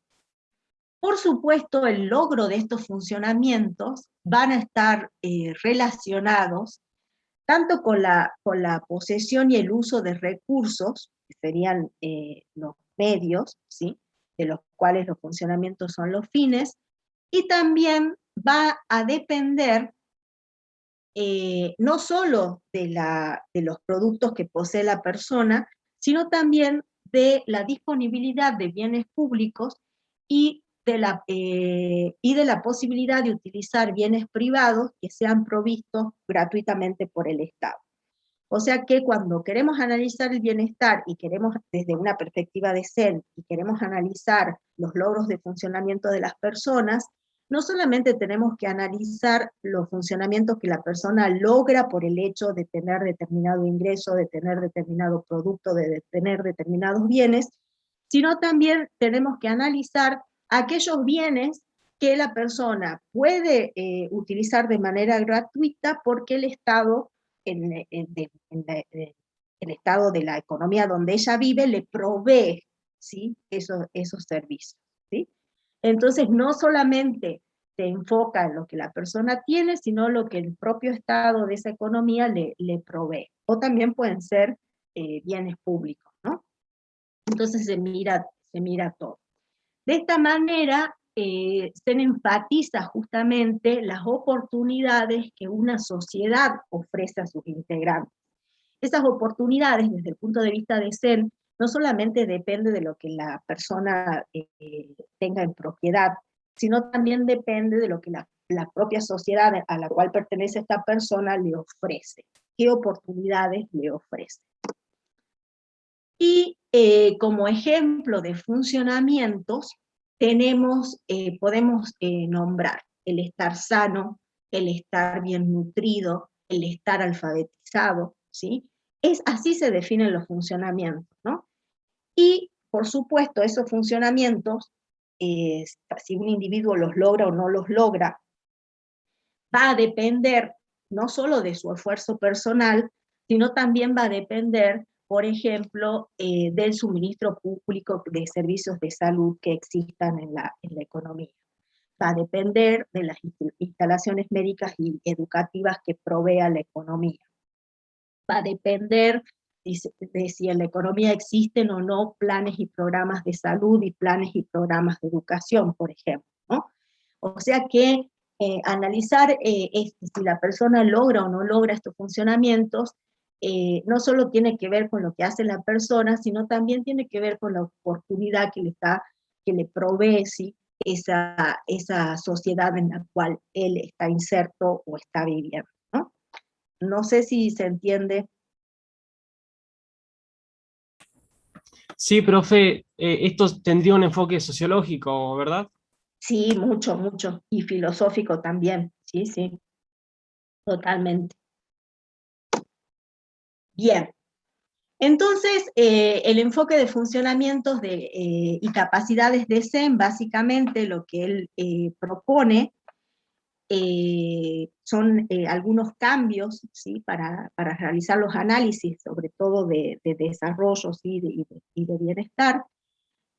Por supuesto, el logro de estos funcionamientos van a estar relacionados tanto con la posesión y el uso de recursos, que serían los medios, ¿sí?, de los cuales los funcionamientos son los fines, y también va a depender no solo de los productos que posee la persona, sino también de la disponibilidad de bienes públicos y de la posibilidad de utilizar bienes privados que sean provistos gratuitamente por el Estado. O sea que cuando queremos analizar el bienestar y queremos, desde una perspectiva de Zen, y queremos analizar los logros de funcionamiento de las personas, no solamente tenemos que analizar los funcionamientos que la persona logra por el hecho de tener determinado ingreso, de tener determinado producto, de tener determinados bienes, sino también tenemos que analizar aquellos bienes que la persona puede utilizar de manera gratuita porque el Estado, el estado de la economía donde ella vive, le provee, ¿sí?, esos servicios, ¿sí? Entonces no solamente se enfoca en lo que la persona tiene, sino lo que el propio estado de esa economía le provee. O también pueden ser bienes públicos, ¿no? Entonces se mira todo. De esta manera se enfatiza justamente las oportunidades que una sociedad ofrece a sus integrantes. Esas oportunidades, desde el punto de vista de Zen, no solamente depende de lo que la persona tenga en propiedad, sino también depende de lo que la propia sociedad a la cual pertenece esta persona le ofrece. ¿Qué oportunidades le ofrece? Y como ejemplo de funcionamientos, podemos nombrar el estar sano, el estar bien nutrido, el estar alfabetizado, ¿sí? Así se definen los funcionamientos, ¿no? Y, por supuesto, esos funcionamientos, si un individuo los logra o no los logra, va a depender no solo de su esfuerzo personal, sino también va a depender, por ejemplo, del suministro público de servicios de salud que existan en la economía. Va a depender de las instalaciones médicas y educativas que provea la economía. Va a depender de si en la economía existen o no planes y programas de salud y planes y programas de educación, por ejemplo, ¿no? O sea que analizar si la persona logra o no logra estos funcionamientos, no solo tiene que ver con lo que hace la persona, sino también tiene que ver con la oportunidad que le provee, ¿sí?, esa sociedad en la cual él está inserto o está viviendo, ¿no? No sé si se entiende. Sí, profe, esto tendría un enfoque sociológico, ¿verdad? Sí, mucho, mucho, y filosófico también, sí, sí, totalmente. Bien, entonces el enfoque de funcionamientos y capacidades de Zen, básicamente lo que él propone son algunos cambios, ¿sí? Para realizar los análisis, sobre todo de desarrollo, ¿sí? Y de bienestar.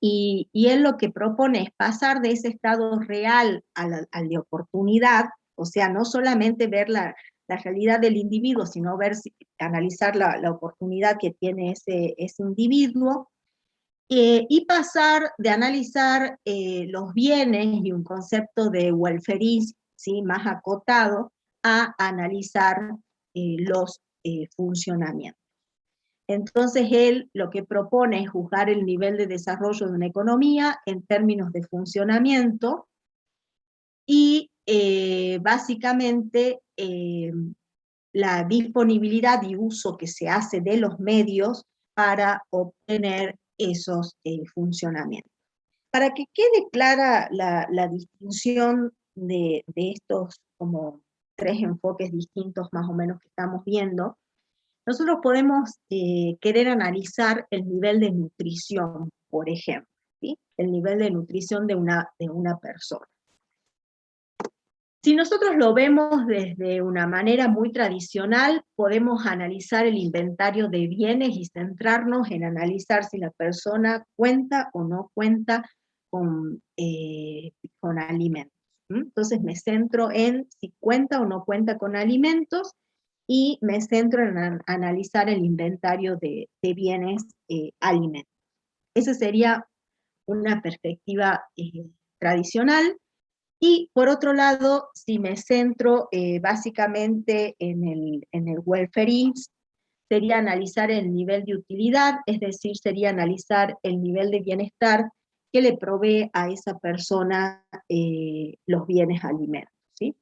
Y él lo que propone es pasar de ese estado real al de oportunidad, o sea, no solamente ver la realidad del individuo, sino analizar la oportunidad que tiene ese individuo, y pasar de analizar los bienes y un concepto de welfareismo, ¿sí? Más acotado, a analizar los funcionamientos. Entonces él lo que propone es juzgar el nivel de desarrollo de una economía en términos de funcionamiento y básicamente la disponibilidad y uso que se hace de los medios para obtener esos funcionamientos. Para que quede clara la distinción de estos como tres enfoques distintos más o menos que estamos viendo, nosotros podemos querer analizar el nivel de nutrición, por ejemplo, ¿sí? El nivel de nutrición de una persona. Si nosotros lo vemos desde una manera muy tradicional, podemos analizar el inventario de bienes y centrarnos en analizar si la persona cuenta o no cuenta con alimentos. Entonces me centro en si cuenta o no cuenta con alimentos, y me centro en analizar el inventario de bienes alimentarios. Esa sería una perspectiva tradicional. Y por otro lado, si me centro básicamente en el welfareismo, sería analizar el nivel de utilidad, es decir, sería analizar el nivel de bienestar que le provee a esa persona los bienes alimentos, ¿sí?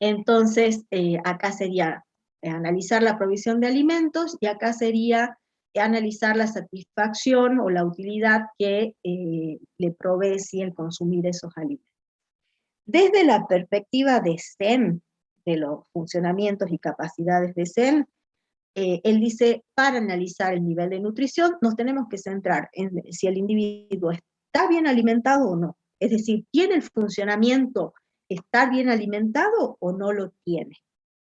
Entonces, acá sería analizar la provisión de alimentos, y acá sería analizar la satisfacción o la utilidad que le provee si el consumir esos alimentos. Desde la perspectiva de Zen, de los funcionamientos y capacidades de Zen, él dice, para analizar el nivel de nutrición, nos tenemos que centrar en si el individuo está bien alimentado o no. Es decir, ¿tiene el funcionamiento estar bien alimentado o no lo tiene?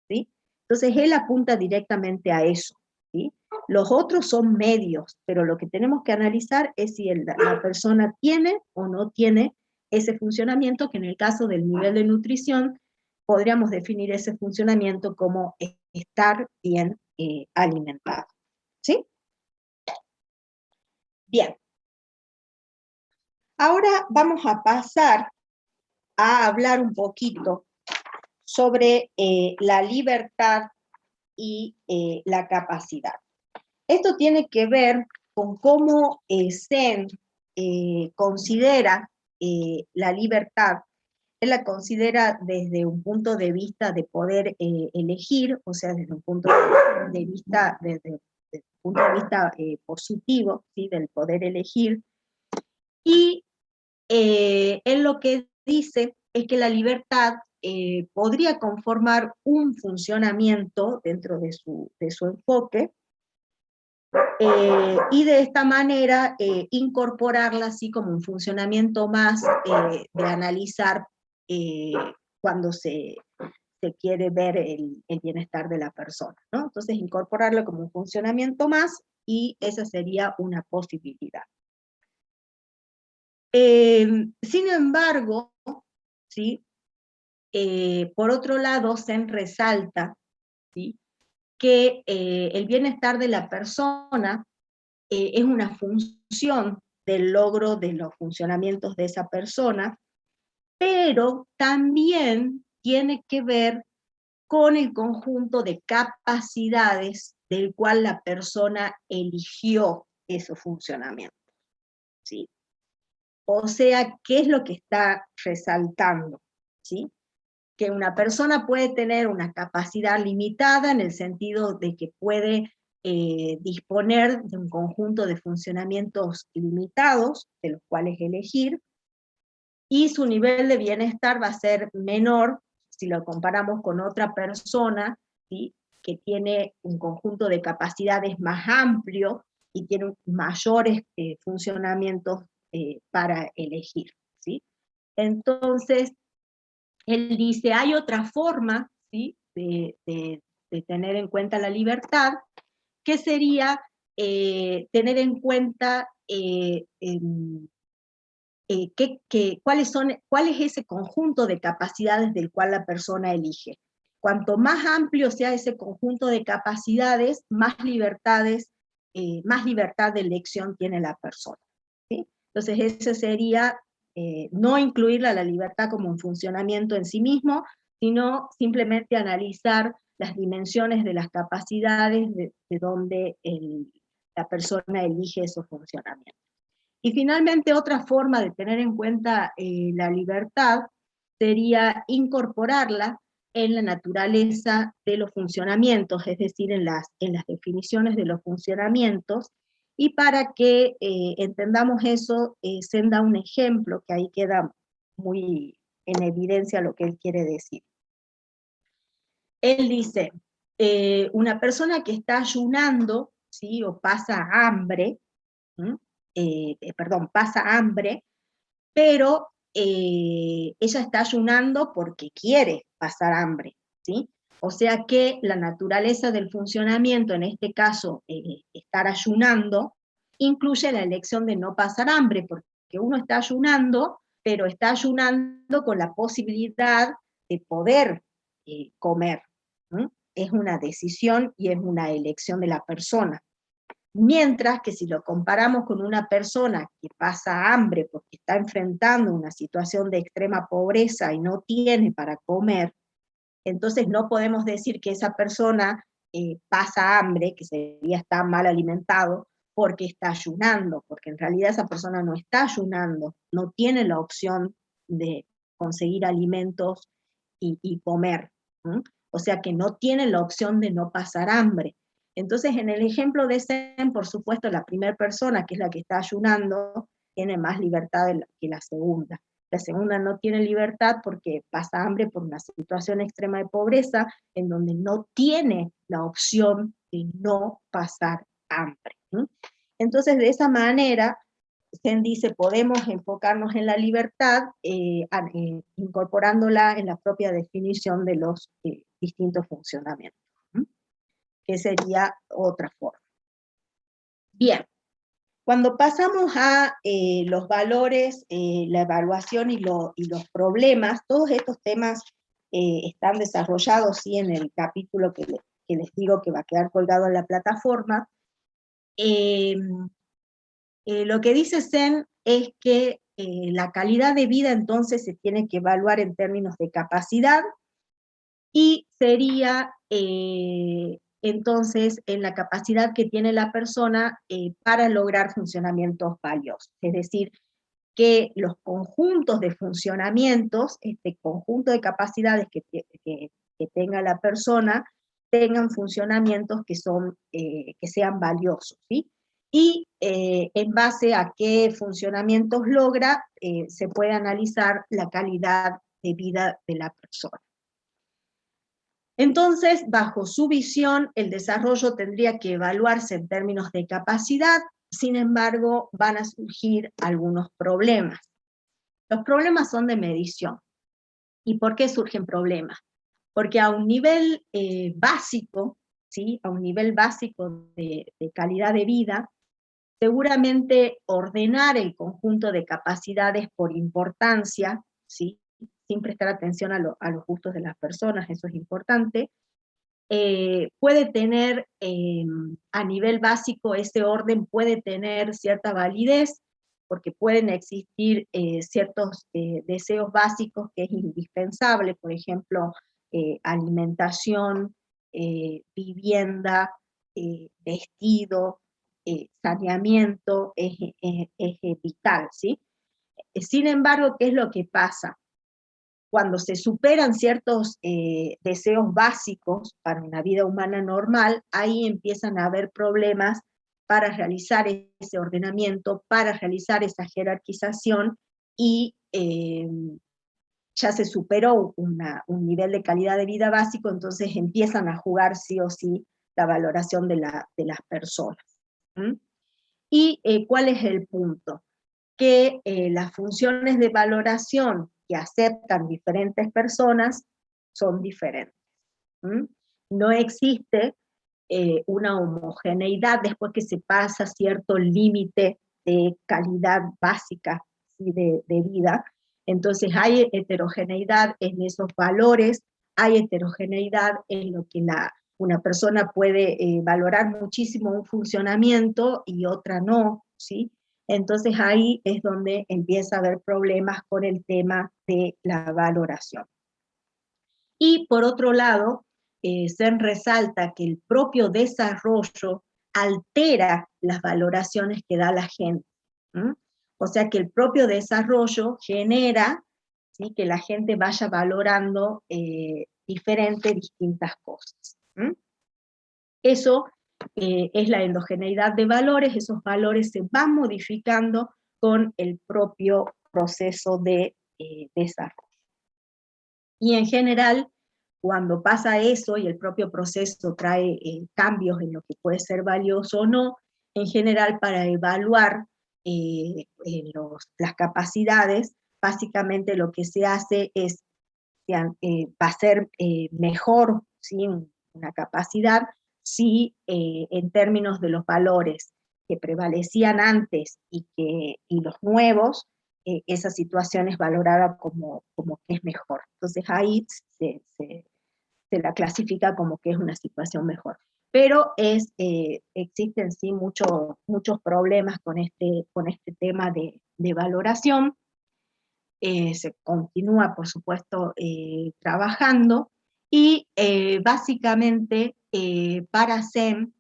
¿Sí? Entonces él apunta directamente a eso, ¿sí? Los otros son medios, pero lo que tenemos que analizar es si la persona tiene o no tiene ese funcionamiento, que en el caso del nivel de nutrición, podríamos definir ese funcionamiento como estar bien alimentado. ¿Sí? Bien. Ahora vamos a pasar a hablar un poquito sobre la libertad y la capacidad. Esto tiene que ver con cómo Zen considera la libertad. Él la considera desde un punto de vista de poder elegir, o sea, desde un punto de vista, desde un punto de vista positivo, ¿sí? Del poder elegir. Y él lo que dice es que la libertad podría conformar un funcionamiento dentro de su enfoque, y de esta manera incorporarla así como un funcionamiento más de analizar cuando se quiere ver el bienestar de la persona, ¿no? Entonces incorporarlo como un funcionamiento más, y esa sería una posibilidad. Sin embargo, ¿sí? Por otro lado, Zen resalta, ¿sí? Que el bienestar de la persona es una función del logro de los funcionamientos de esa persona, pero también tiene que ver con el conjunto de capacidades del cual la persona eligió esos funcionamientos, ¿sí? O sea, ¿qué es lo que está resaltando? ¿Sí? Que una persona puede tener una capacidad limitada en el sentido de que puede disponer de un conjunto de funcionamientos limitados, de los cuales elegir, y su nivel de bienestar va a ser menor si lo comparamos con otra persona, ¿sí?, que tiene un conjunto de capacidades más amplio y tiene mayores funcionamientos para elegir, ¿sí? Entonces, él dice, hay otra forma, ¿sí?, de tener en cuenta la libertad, que sería tener en cuenta cuál es ese conjunto de capacidades del cual la persona elige. Cuanto más amplio sea ese conjunto de capacidades, más libertad de elección tiene la persona, ¿sí? Entonces ese sería no incluir la libertad como un funcionamiento en sí mismo, sino simplemente analizar las dimensiones de las capacidades de donde la persona elige esos funcionamientos. Y finalmente, otra forma de tener en cuenta la libertad sería incorporarla en la naturaleza de los funcionamientos, es decir, en las definiciones de los funcionamientos. Y para que entendamos eso, se da un ejemplo que ahí queda muy en evidencia lo que él quiere decir. Él dice, una persona que está ayunando, ¿sí?, o pasa hambre, pasa hambre, pero ella está ayunando porque quiere pasar hambre, ¿sí? O sea que la naturaleza del funcionamiento, en este caso, estar ayunando, incluye la elección de no pasar hambre, porque uno está ayunando, pero está ayunando con la posibilidad de poder comer, ¿sí? Es una decisión y es una elección de la persona. Mientras que si lo comparamos con una persona que pasa hambre porque está enfrentando una situación de extrema pobreza y no tiene para comer, entonces no podemos decir que esa persona pasa hambre, que sería estar mal alimentado, porque está ayunando, porque en realidad esa persona no está ayunando, no tiene la opción de conseguir alimentos y comer, ¿sí? O sea que no tiene la opción de no pasar hambre. Entonces, en el ejemplo de Zen, por supuesto, la primera persona, que es la que está ayunando, tiene más libertad que la segunda. La segunda no tiene libertad porque pasa hambre por una situación extrema de pobreza, en donde no tiene la opción de no pasar hambre, ¿sí? Entonces, de esa manera, Zen dice, podemos enfocarnos en la libertad, incorporándola en la propia definición de los distintos funcionamientos, ¿sí?, que sería otra forma. Bien, cuando pasamos a los valores, la evaluación y los problemas, todos estos temas están desarrollados, sí, en el capítulo que les digo que va a quedar colgado en la plataforma. Lo que dice Zen es que la calidad de vida entonces se tiene que evaluar en términos de capacidad, y sería entonces en la capacidad que tiene la persona para lograr funcionamientos valiosos. Es decir, que los conjuntos de funcionamientos, este conjunto de capacidades que tenga la persona, tengan funcionamientos que sean valiosos, ¿sí? Y en base a qué funcionamientos logra, se puede analizar la calidad de vida de la persona. Entonces, bajo su visión, el desarrollo tendría que evaluarse en términos de capacidad. Sin embargo, van a surgir algunos problemas. Los problemas son de medición. ¿Y por qué surgen problemas? Porque a un nivel básico, ¿sí?, a un nivel básico de calidad de vida, seguramente ordenar el conjunto de capacidades por importancia, ¿sí?, sin prestar atención a los gustos de las personas, eso es importante, puede tener, a nivel básico, ese orden puede tener cierta validez, porque pueden existir ciertos deseos básicos que es indispensable, por ejemplo, alimentación, vivienda, vestido, saneamiento, es vital, ¿sí? Sin embargo, ¿qué es lo que pasa? cuando se superan ciertos deseos básicos para una vida humana normal, ahí empiezan a haber problemas para realizar ese ordenamiento, para realizar esa jerarquización, y ya se superó un nivel de calidad de vida básico, entonces empiezan a jugar sí o sí la valoración de las personas. ¿Mm? ¿Y cuál es el punto? Que las funciones de valoración que aceptan diferentes personas son diferentes. ¿Mm? No existe una homogeneidad después que se pasa cierto límite de calidad básica, ¿sí?, de vida. Entonces hay heterogeneidad en esos valores, hay heterogeneidad en lo que una persona puede valorar muchísimo un funcionamiento y otra no, ¿sí? Entonces ahí es donde empieza a haber problemas con el tema de la valoración. Y por otro lado, se resalta que el propio desarrollo altera las valoraciones que da la gente. ¿Mm? O sea que el propio desarrollo genera, ¿sí?, que la gente vaya valorando distintas cosas. ¿Mm? Eso es la endogeneidad de valores, esos valores se van modificando con el propio proceso de desarrollo. Y en general, cuando pasa eso y el propio proceso trae cambios en lo que puede ser valioso o no, en general para evaluar las capacidades, básicamente lo que se hace es, va a ser mejor, ¿sí?, una capacidad si en términos de los valores que prevalecían antes y los nuevos, esa situación es valorada como que es mejor. Entonces ahí se la clasifica como que es una situación mejor. Pero existen sí muchos problemas con este tema de valoración. Se continúa, por supuesto, trabajando, y básicamente para SEM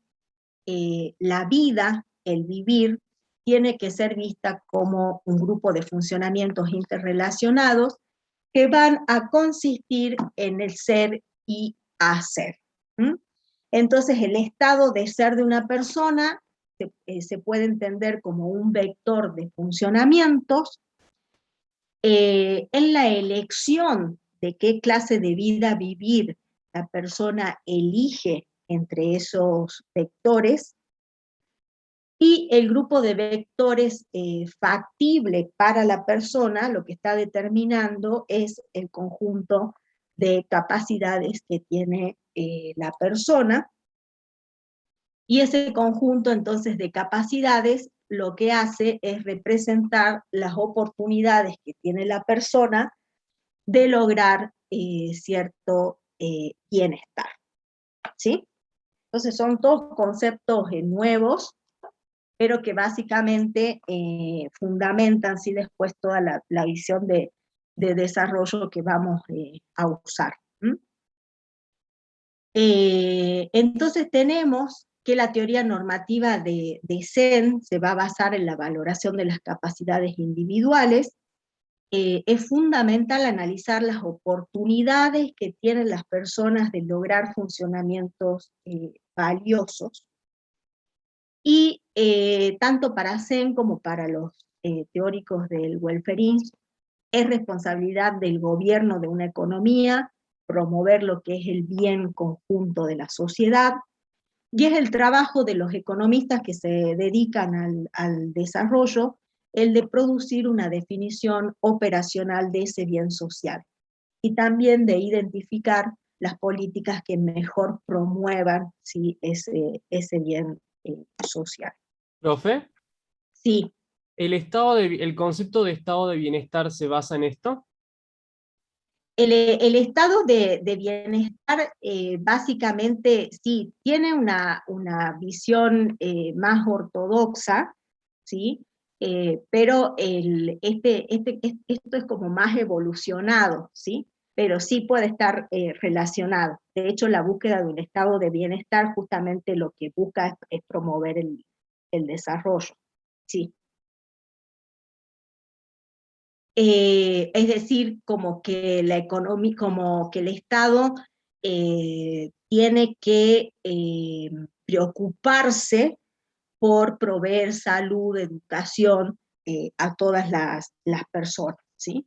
la vida, el vivir, tiene que ser vista como un grupo de funcionamientos interrelacionados que van a consistir en el ser y hacer. ¿Mm? Entonces, el estado de ser de una persona se puede entender como un vector de funcionamientos. En la elección de qué clase de vida vivir, la persona elige entre esos vectores, y el grupo de vectores factible para la persona, lo que está determinando es el conjunto de capacidades que tiene la persona, y ese conjunto entonces de capacidades lo que hace es representar las oportunidades que tiene la persona de lograr cierto bienestar, ¿sí? Entonces son todos conceptos nuevos, pero que básicamente fundamentan, sí, después toda la visión de desarrollo que vamos a usar. ¿Mm? Entonces tenemos que la teoría normativa de SEN se va a basar en la valoración de las capacidades individuales. Es fundamental analizar las oportunidades que tienen las personas de lograr funcionamientos valiosos, y tanto para SEN como para los teóricos del welfareismo, es responsabilidad del gobierno de una economía promover lo que es el bien conjunto de la sociedad, y es el trabajo de los economistas que se dedican al desarrollo el de producir una definición operacional de ese bien social, y también de identificar las políticas que mejor promuevan, ¿sí?, ese bien social. Profe, Sí, ¿el concepto de estado de bienestar se basa en esto? el estado de bienestar básicamente sí, tiene una visión más ortodoxa, ¿sí? Pero esto es como más evolucionado, ¿sí? Pero sí puede estar relacionado. De hecho, la búsqueda de un estado de bienestar justamente lo que busca es promover el desarrollo, sí. Es decir, como que la economía, como que el Estado tiene que preocuparse por proveer salud, educación a todas las personas, ¿sí?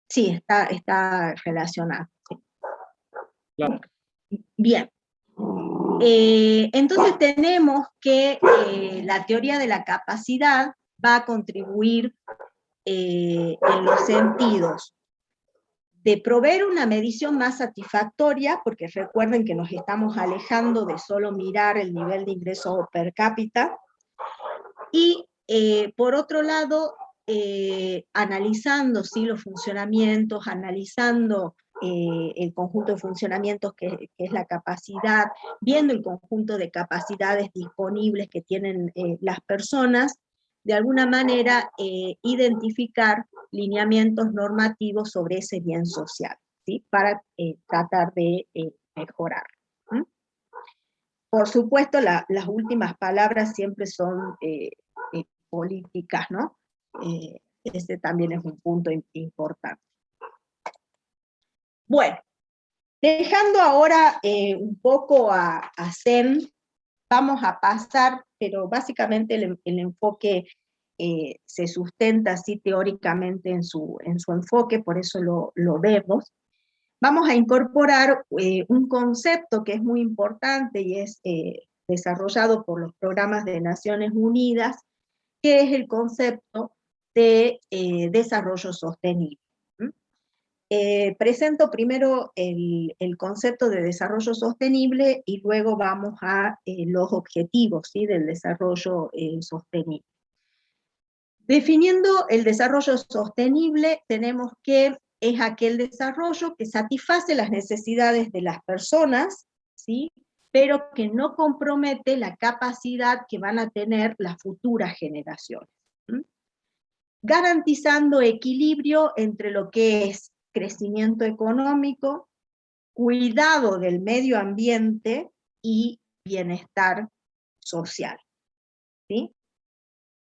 Sí, está relacionado. ¿Sí? Claro. Bien. Entonces tenemos que la teoría de la capacidad va a contribuir en los sentidos de proveer una medición más satisfactoria, porque recuerden que nos estamos alejando de solo mirar el nivel de ingreso per cápita, y por otro lado, analizando ¿sí? los funcionamientos, analizando el conjunto de funcionamientos que es la capacidad, viendo el conjunto de capacidades disponibles que tienen las personas, de alguna manera identificar lineamientos normativos sobre ese bien social, ¿sí? Para tratar de mejorar. ¿Mm? Por supuesto, las últimas palabras siempre son políticas, ¿no? Ese también es un punto importante. Bueno, dejando ahora un poco a Zen, vamos a pasar, pero básicamente el enfoque se sustenta así teóricamente en su enfoque, por eso lo vemos. Vamos a incorporar un concepto que es muy importante y es desarrollado por los programas de Naciones Unidas, que es el concepto de desarrollo sostenible. Presento primero el concepto de desarrollo sostenible y luego vamos a los objetivos ¿sí? del desarrollo sostenible. Definiendo el desarrollo sostenible, tenemos que es aquel desarrollo que satisface las necesidades de las personas, ¿sí? Pero que no compromete la capacidad que van a tener las futuras generaciones. ¿Sí? Garantizando equilibrio entre lo que es crecimiento económico, cuidado del medio ambiente y bienestar social. ¿Sí?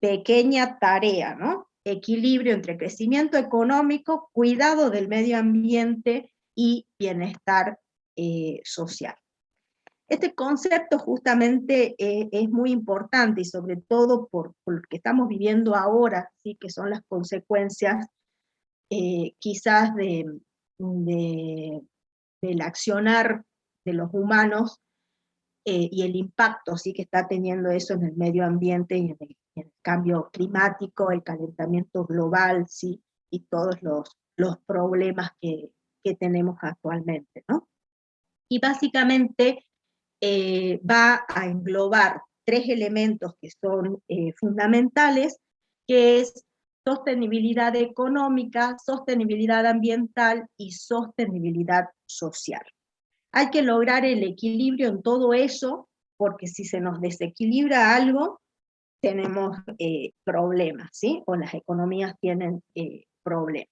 Pequeña tarea, ¿no? Equilibrio entre crecimiento económico, cuidado del medio ambiente y bienestar social. Este concepto justamente es muy importante y sobre todo por lo que estamos viviendo ahora, ¿sí? Que son las consecuencias quizás del accionar de los humanos y el impacto ¿sí? que está teniendo eso en el medio ambiente y en el cambio climático, el calentamiento global, ¿sí? Y todos los problemas que tenemos actualmente, ¿no? Y básicamente va a englobar tres elementos que son fundamentales, que es sostenibilidad económica, sostenibilidad ambiental y sostenibilidad social. Hay que lograr el equilibrio en todo eso, porque si se nos desequilibra algo, tenemos problemas, ¿sí? O las economías tienen problemas.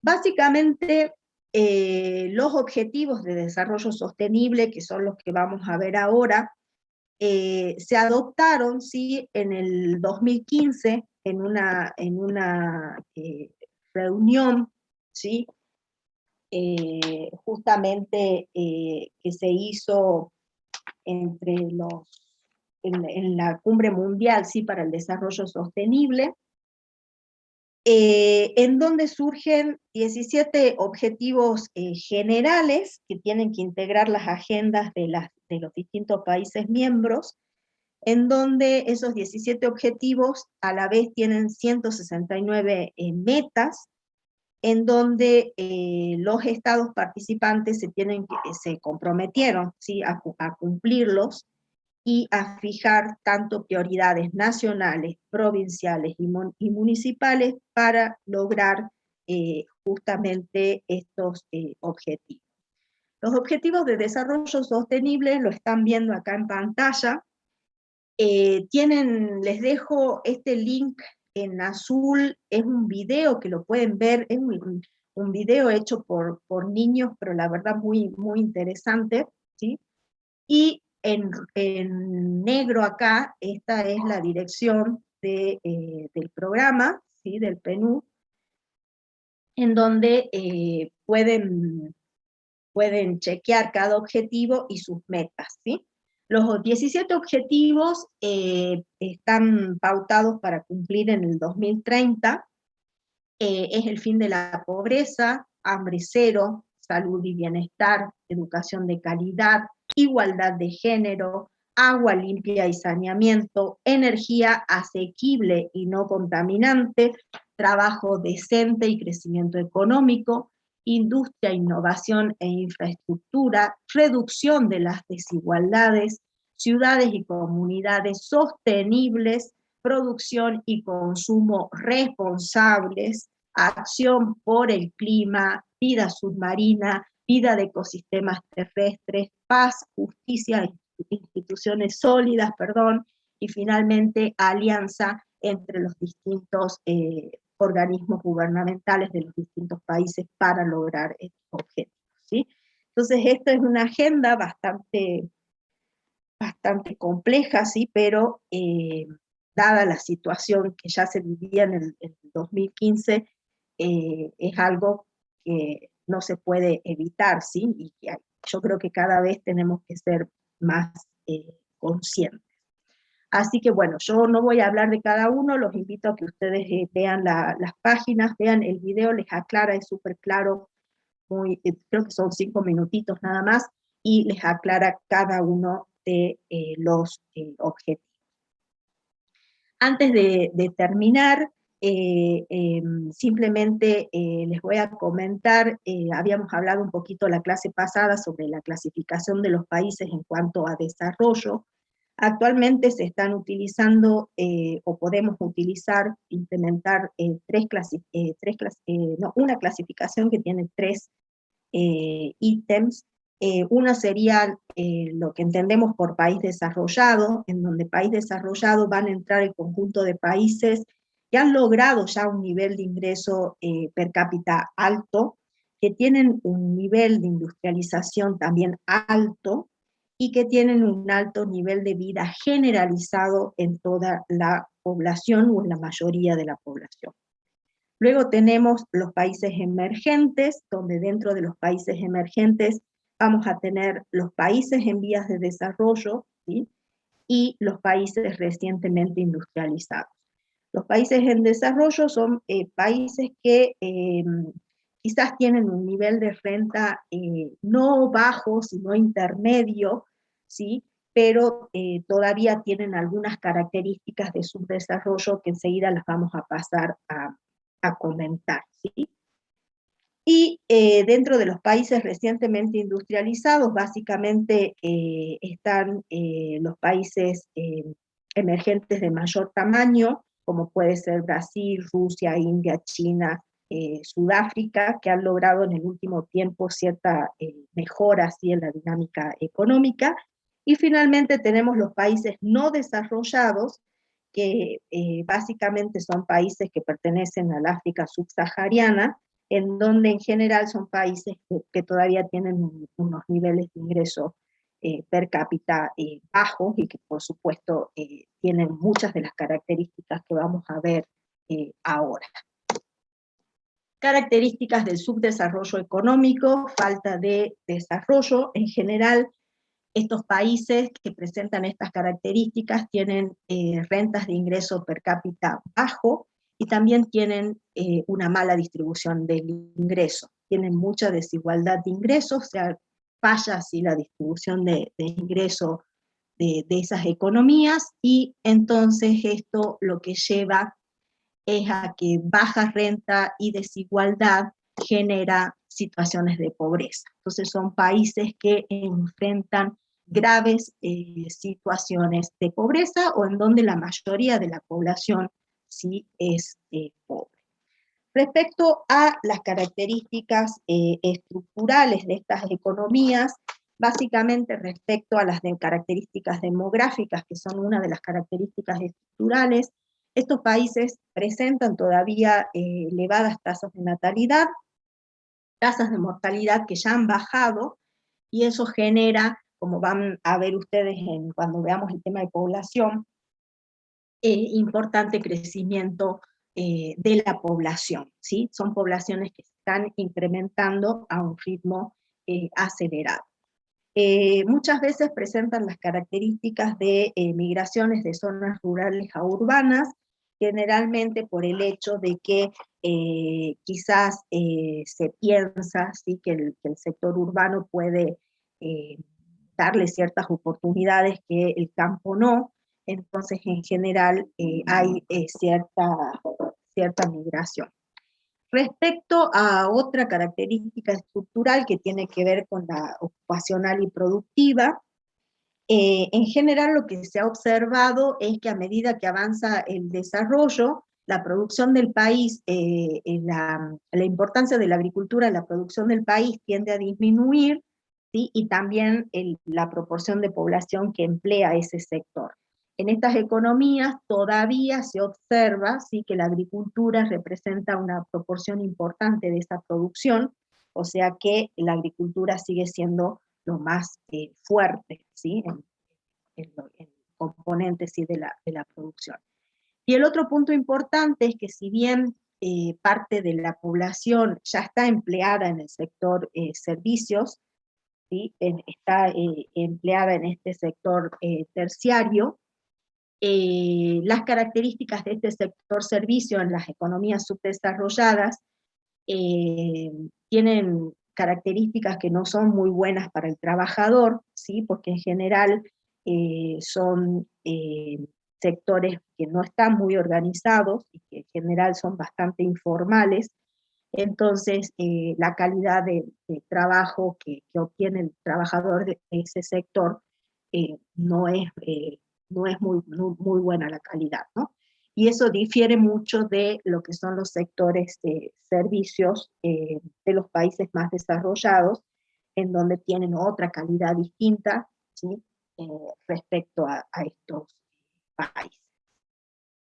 Básicamente, los objetivos de desarrollo sostenible, que son los que vamos a ver ahora, se adoptaron, ¿sí? En el 2015, en una reunión, ¿sí? Justamente que se hizo en la cumbre mundial ¿sí? para el desarrollo sostenible, en donde surgen 17 objetivos generales que tienen que integrar las agendas de los distintos países miembros, en donde esos 17 objetivos a la vez tienen 169 metas, en donde los estados participantes se comprometieron ¿sí? a cumplirlos y a fijar tanto prioridades nacionales, provinciales y municipales para lograr justamente estos objetivos. Los objetivos de desarrollo sostenible lo están viendo acá en pantalla. Les dejo este link en azul, es un video que lo pueden ver, es un video hecho por niños, pero la verdad muy, muy interesante, ¿sí? Y en negro acá, esta es la dirección del programa, ¿sí? Del PNUD, en donde pueden chequear cada objetivo y sus metas, ¿sí? Los 17 objetivos están pautados para cumplir en el 2030, es el fin de la pobreza, hambre cero, salud y bienestar, educación de calidad, igualdad de género, agua limpia y saneamiento, energía asequible y no contaminante, trabajo decente y crecimiento económico, industria, innovación e infraestructura, reducción de las desigualdades, ciudades y comunidades sostenibles, producción y consumo responsables, acción por el clima, vida submarina, vida de ecosistemas terrestres, paz, justicia, instituciones sólidas, y finalmente alianza entre los distintos organismos gubernamentales de los distintos países para lograr estos objetivos, ¿sí? Entonces, esta es una agenda bastante compleja, ¿sí? Pero dada la situación que ya se vivía en el 2015, es algo que no se puede evitar, ¿sí? Y que yo creo que cada vez tenemos que ser más conscientes. Así que bueno, yo no voy a hablar de cada uno, los invito a que ustedes vean las páginas, vean el video, les aclara, es súper claro, creo que son 5 minutitos nada más, y les aclara cada uno de los objetivos. Antes de terminar, simplemente les voy a comentar, habíamos hablado un poquito la clase pasada sobre la clasificación de los países en cuanto a desarrollo. Actualmente se están utilizando, o podemos utilizar, implementar una clasificación que tiene 3 ítems. Uno sería lo que entendemos por país desarrollado, en donde país desarrollado van a entrar el conjunto de países que han logrado ya un nivel de ingreso per cápita alto, que tienen un nivel de industrialización también alto, y que tienen un alto nivel de vida generalizado en toda la población o en la mayoría de la población. Luego tenemos los países emergentes, donde dentro de los países emergentes vamos a tener los países en vías de desarrollo, ¿sí? Y los países recientemente industrializados. Los países en desarrollo son países que quizás tienen un nivel de renta no bajo, sino intermedio, ¿sí? Pero todavía tienen algunas características de subdesarrollo que enseguida las vamos a pasar a comentar, ¿sí? Y dentro de los países recientemente industrializados, básicamente están los países emergentes de mayor tamaño, como puede ser Brasil, Rusia, India, China, Sudáfrica, que han logrado en el último tiempo cierta mejora así en la dinámica económica. Y finalmente tenemos los países no desarrollados, que básicamente son países que pertenecen al África subsahariana, en donde en general son países que todavía tienen unos niveles de ingreso per cápita bajos, y que por supuesto tienen muchas de las características que vamos a ver ahora. Características del subdesarrollo económico, falta de desarrollo. En general, estos países que presentan estas características tienen rentas de ingreso per cápita bajo, y también tienen una mala distribución del ingreso. Tienen mucha desigualdad de ingresos, o sea, falla así la distribución de ingreso de esas economías, y entonces esto lo que lleva es a que baja renta y desigualdad genera situaciones de pobreza. Entonces son países que enfrentan graves situaciones de pobreza, o en donde la mayoría de la población sí es pobre. Respecto a las características estructurales de estas economías, básicamente respecto a las características demográficas, que son una de las características estructurales, estos países presentan todavía elevadas tasas de natalidad, tasas de mortalidad que ya han bajado, y eso genera, como van a ver ustedes cuando veamos el tema de población, importante crecimiento de la población, ¿sí? Son poblaciones que se están incrementando a un ritmo acelerado. Muchas veces presentan las características de migraciones de zonas rurales a urbanas, generalmente por el hecho de que quizás se piensa, ¿sí?, que el sector urbano puede darle ciertas oportunidades que el campo no. Entonces en general hay cierta migración. Respecto a otra característica estructural que tiene que ver con la ocupacional y productiva, en general lo que se ha observado es que a medida que avanza el desarrollo, la producción del país, la importancia de la agricultura en la producción del país tiende a disminuir, ¿sí?, y también la proporción de población que emplea ese sector. En estas economías todavía se observa, ¿sí?, que la agricultura representa una proporción importante de esa producción, o sea que la agricultura sigue siendo lo más fuerte, ¿sí?, en componentes, ¿sí?, de la producción. Y el otro punto importante es que si bien parte de la población ya está empleada en el sector servicios, ¿sí?, está empleada en este sector terciario, las características de este sector servicio en las economías subdesarrolladas tienen características que no son muy buenas para el trabajador, ¿sí?, porque en general son sectores que no están muy organizados y que en general son bastante informales. Entonces la calidad de trabajo que obtiene el trabajador de ese sector no es muy buena la calidad, ¿no? Y eso difiere mucho de lo que son los sectores de servicios de los países más desarrollados, en donde tienen otra calidad distinta, ¿sí?, respecto a estos países.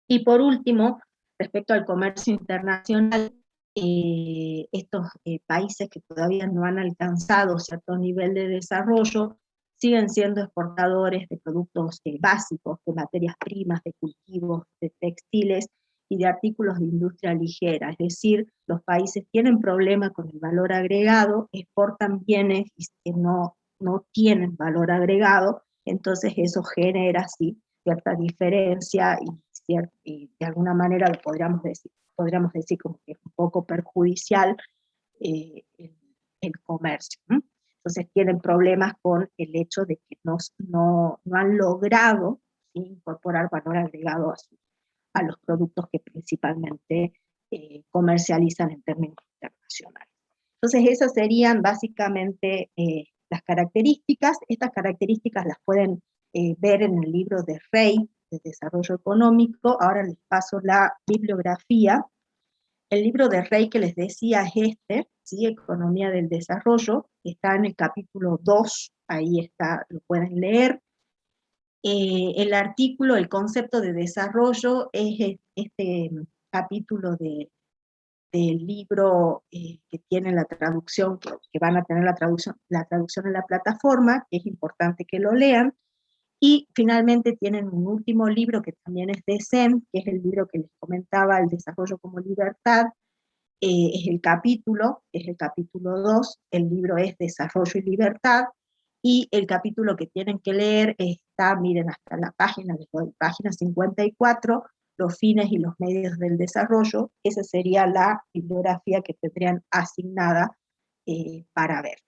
Y por último, respecto al comercio internacional, estos países que todavía no han alcanzado cierto nivel de desarrollo siguen siendo exportadores de productos básicos, de materias primas, de cultivos, de textiles y de artículos de industria ligera. Es decir, los países tienen problemas con el valor agregado, exportan bienes que no tienen valor agregado, entonces eso genera, sí, cierta diferencia y de alguna manera lo podríamos decir como que es un poco perjudicial el comercio, ¿no? Entonces tienen problemas con el hecho de que no han logrado, ¿sí?, incorporar valor agregado a los productos que principalmente comercializan en términos internacionales. Entonces esas serían básicamente las características. Estas características las pueden ver en el libro de Rey, de Desarrollo Económico. Ahora les paso la bibliografía. El libro de Rey que les decía es este, ¿sí?, Economía del Desarrollo, está en el capítulo 2, ahí está, lo pueden leer. El artículo, el concepto de desarrollo, es este capítulo del libro que tiene la traducción, que van a tener la traducción en la plataforma, que es importante que lo lean. Y finalmente tienen un último libro que también es de SEM, que es el libro que les comentaba, El desarrollo como libertad. Es el capítulo 2, el libro es Desarrollo y Libertad, y el capítulo que tienen que leer está, miren, hasta la página 54, los fines y los medios del desarrollo. Esa sería la bibliografía que tendrían asignada para ver.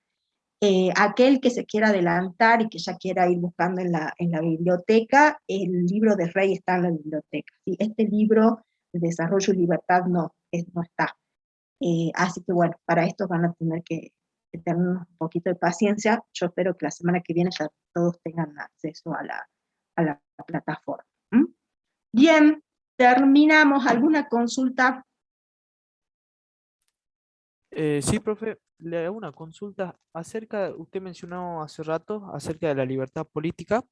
Aquel que se quiera adelantar y que ya quiera ir buscando en la biblioteca, el libro de Rey está en la biblioteca, ¿sí? Este libro de Desarrollo y Libertad no está. Así que bueno, para esto van a tener que tener un poquito de paciencia. Yo espero que la semana que viene ya todos tengan acceso a la plataforma. ¿Mm? Bien, terminamos. ¿Alguna consulta? Sí, profe, le hago una consulta usted mencionó hace rato acerca de la libertad política.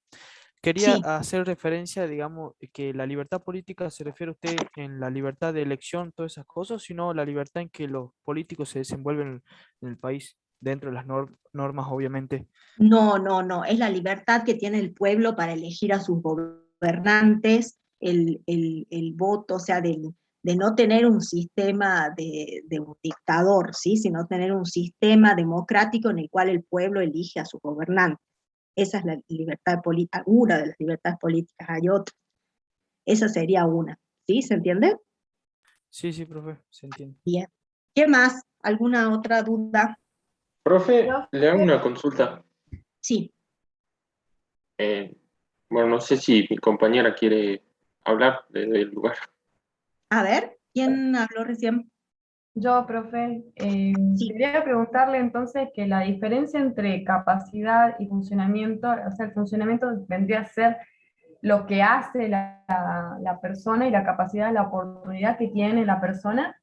Quería Sí. hacer referencia, digamos, que la libertad política se refiere a usted en la libertad de elección, todas esas cosas, sino la libertad en que los políticos se desenvuelven en el país, dentro de las normas, obviamente. No, es la libertad que tiene el pueblo para elegir a sus gobernantes, el voto, o sea, de no tener un sistema de un dictador, ¿sí? Sino tener un sistema democrático en el cual el pueblo elige a su gobernante. Esa es la libertad política, una de las libertades políticas, hay otra. Esa sería una, ¿sí? ¿Se entiende? Sí, sí, profe, se entiende. Bien. ¿Qué más? ¿Alguna otra duda? Profe, le hago una consulta. Sí. Eh, bueno, no sé si mi compañera quiere hablar del lugar. A ver, ¿quién habló recién? Yo, profe, Sí. quería preguntarle entonces que la diferencia entre capacidad y funcionamiento, o sea, el funcionamiento vendría a ser lo que hace la persona y la capacidad, la oportunidad que tiene la persona.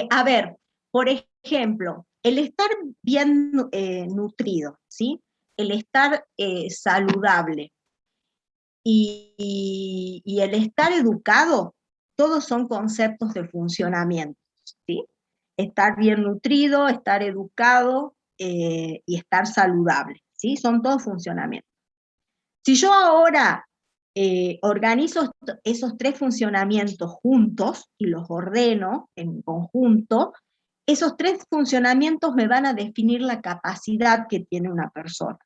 A ver, por ejemplo, el estar bien nutrido, ¿sí? El estar saludable y el estar educado, todos son conceptos de funcionamiento, ¿sí? Estar bien nutrido, estar educado y estar saludable, ¿sí? Son todos funcionamientos. Si yo ahora organizo esos tres funcionamientos juntos y los ordeno en conjunto, esos tres funcionamientos me van a definir la capacidad que tiene una persona.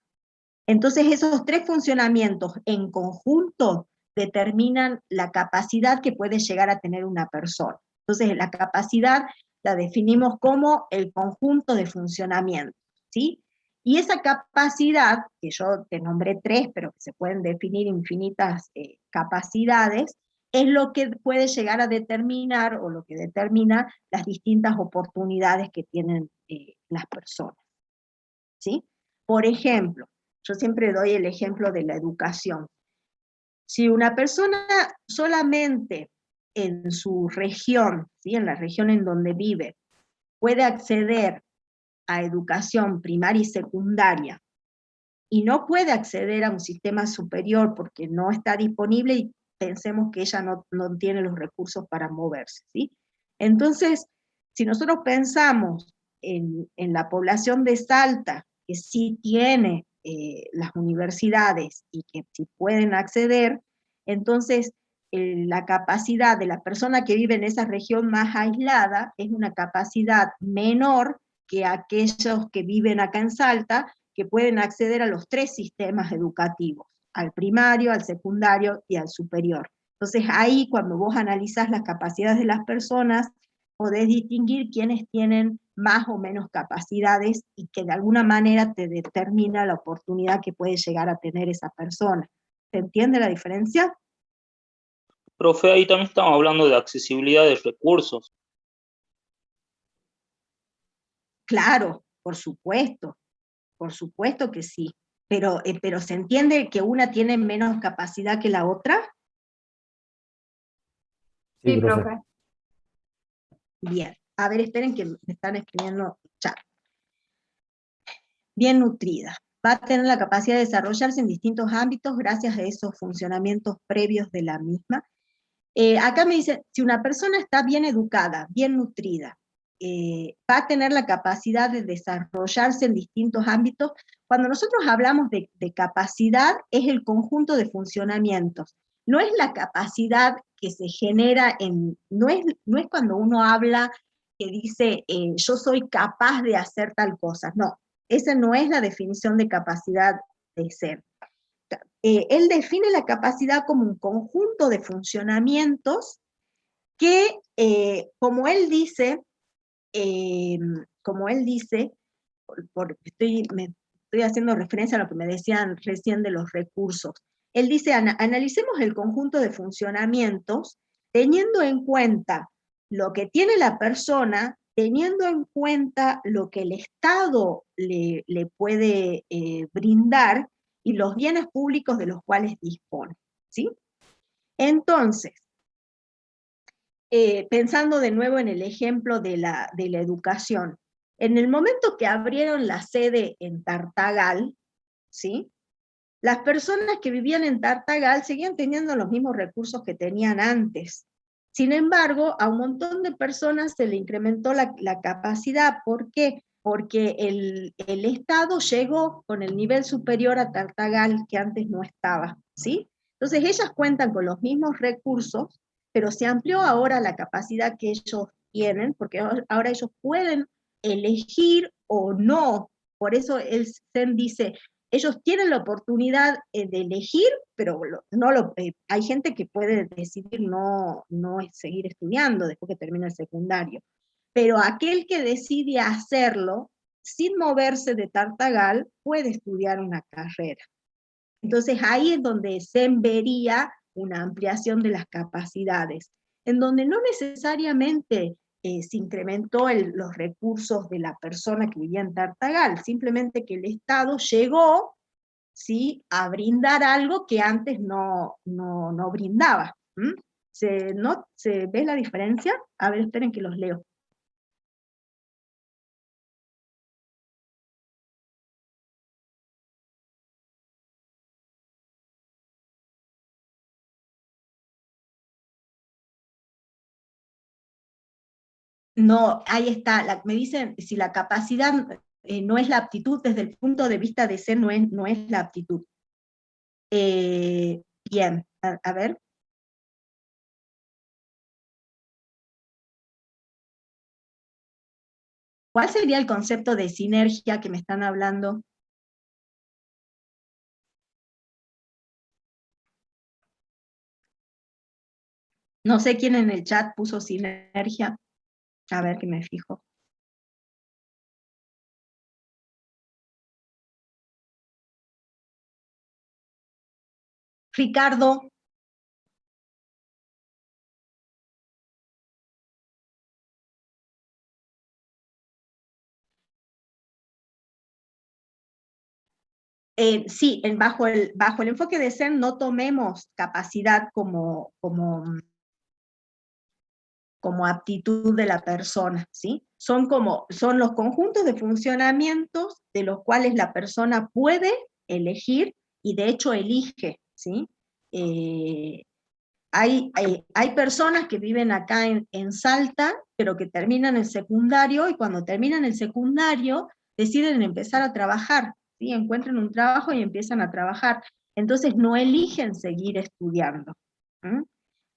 Entonces esos tres funcionamientos en conjunto determinan la capacidad que puede llegar a tener una persona. Entonces la capacidad la definimos como el conjunto de funcionamientos, ¿sí? Y esa capacidad, que yo te nombré tres, pero que se pueden definir infinitas capacidades, es lo que puede llegar a determinar o lo que determina las distintas oportunidades que tienen las personas, ¿sí? Por ejemplo, yo siempre doy el ejemplo de la educación. Si una persona solamente en su región, ¿sí? En la región en donde vive, puede acceder a educación primaria y secundaria, y no puede acceder a un sistema superior porque no está disponible y pensemos que ella no tiene los recursos para moverse, ¿sí? Entonces, si nosotros pensamos en la población de Salta, que sí tiene las universidades y que sí pueden acceder, entonces la capacidad de la persona que vive en esa región más aislada es una capacidad menor que aquellos que viven acá en Salta, que pueden acceder a los tres sistemas educativos, al primario, al secundario y al superior. Entonces ahí cuando vos analizás las capacidades de las personas, podés distinguir quiénes tienen más o menos capacidades y que de alguna manera te determina la oportunidad que puede llegar a tener esa persona. ¿Se entiende la diferencia? Profe, ahí también estamos hablando de accesibilidad de recursos. Claro, por supuesto que sí, pero ¿se entiende que una tiene menos capacidad que la otra? Sí, Sí, profe. profe. Bien, a ver, esperen que me están escribiendo chat. Bien nutrida. Va a tener la capacidad de desarrollarse en distintos ámbitos gracias a esos funcionamientos previos de la misma. Acá me dice, si una persona está bien educada, bien nutrida, va a tener la capacidad de desarrollarse en distintos ámbitos. Cuando nosotros hablamos de capacidad, es el conjunto de funcionamientos. No es la capacidad que se genera no es cuando uno habla que dice, yo soy capaz de hacer tal cosa. No, esa no es la definición de capacidad de ser. Él define la capacidad como un conjunto de funcionamientos que, como él dice, me estoy haciendo referencia a lo que me decían recién de los recursos. Él dice, analicemos el conjunto de funcionamientos teniendo en cuenta lo que tiene la persona, teniendo en cuenta lo que el Estado le puede brindar y los bienes públicos de los cuales dispone, ¿sí? Entonces, pensando de nuevo en el ejemplo de la educación, en el momento que abrieron la sede en Tartagal, ¿sí? Las personas que vivían en Tartagal seguían teniendo los mismos recursos que tenían antes. Sin embargo, a un montón de personas se le incrementó la capacidad. ¿Por qué? Porque el Estado llegó con el nivel superior a Tartagal que antes no estaba, ¿sí? Entonces ellas cuentan con los mismos recursos, pero se amplió ahora la capacidad que ellos tienen, porque ahora ellos pueden elegir o no. Por eso el CEN dice, ellos tienen la oportunidad de elegir, pero hay gente que puede decidir no seguir estudiando después que termina el secundario. Pero aquel que decide hacerlo, sin moverse de Tartagal, puede estudiar una carrera. Entonces ahí es donde se vería una ampliación de las capacidades, en donde no necesariamente se incrementó los recursos de la persona que vivía en Tartagal, simplemente que el Estado llegó, ¿sí?, a brindar algo que antes no brindaba. ¿Se ve la diferencia? A ver, esperen que los leo. No, ahí está, me dicen si la capacidad no es la aptitud, desde el punto de vista de ser no es la aptitud. Bien, a ver. ¿Cuál sería el concepto de sinergia que me están hablando? No sé quién en el chat puso sinergia. A ver, que me fijo. Ricardo. Sí, bajo el enfoque de ser no tomemos capacidad como aptitud de la persona, ¿sí? Son los conjuntos de funcionamientos de los cuales la persona puede elegir y de hecho elige, ¿sí? Hay personas que viven acá en Salta, pero que terminan el secundario, y cuando terminan el secundario deciden empezar a trabajar, ¿sí? Encuentran un trabajo y empiezan a trabajar. Entonces no eligen seguir estudiando, ¿sí?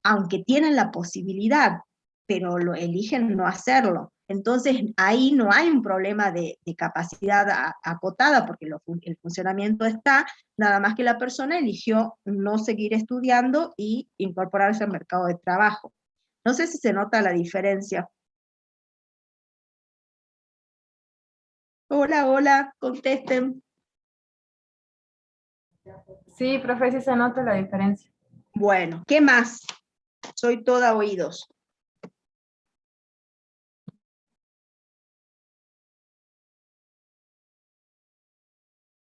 Aunque tienen la posibilidad, pero lo eligen no hacerlo. Entonces ahí no hay un problema de capacidad acotada, porque el funcionamiento está, nada más que la persona eligió no seguir estudiando y incorporarse al mercado de trabajo. No sé si se nota la diferencia. Hola, hola, contesten. Sí, profe, sí se nota la diferencia. Bueno, ¿qué más? Soy toda oídos.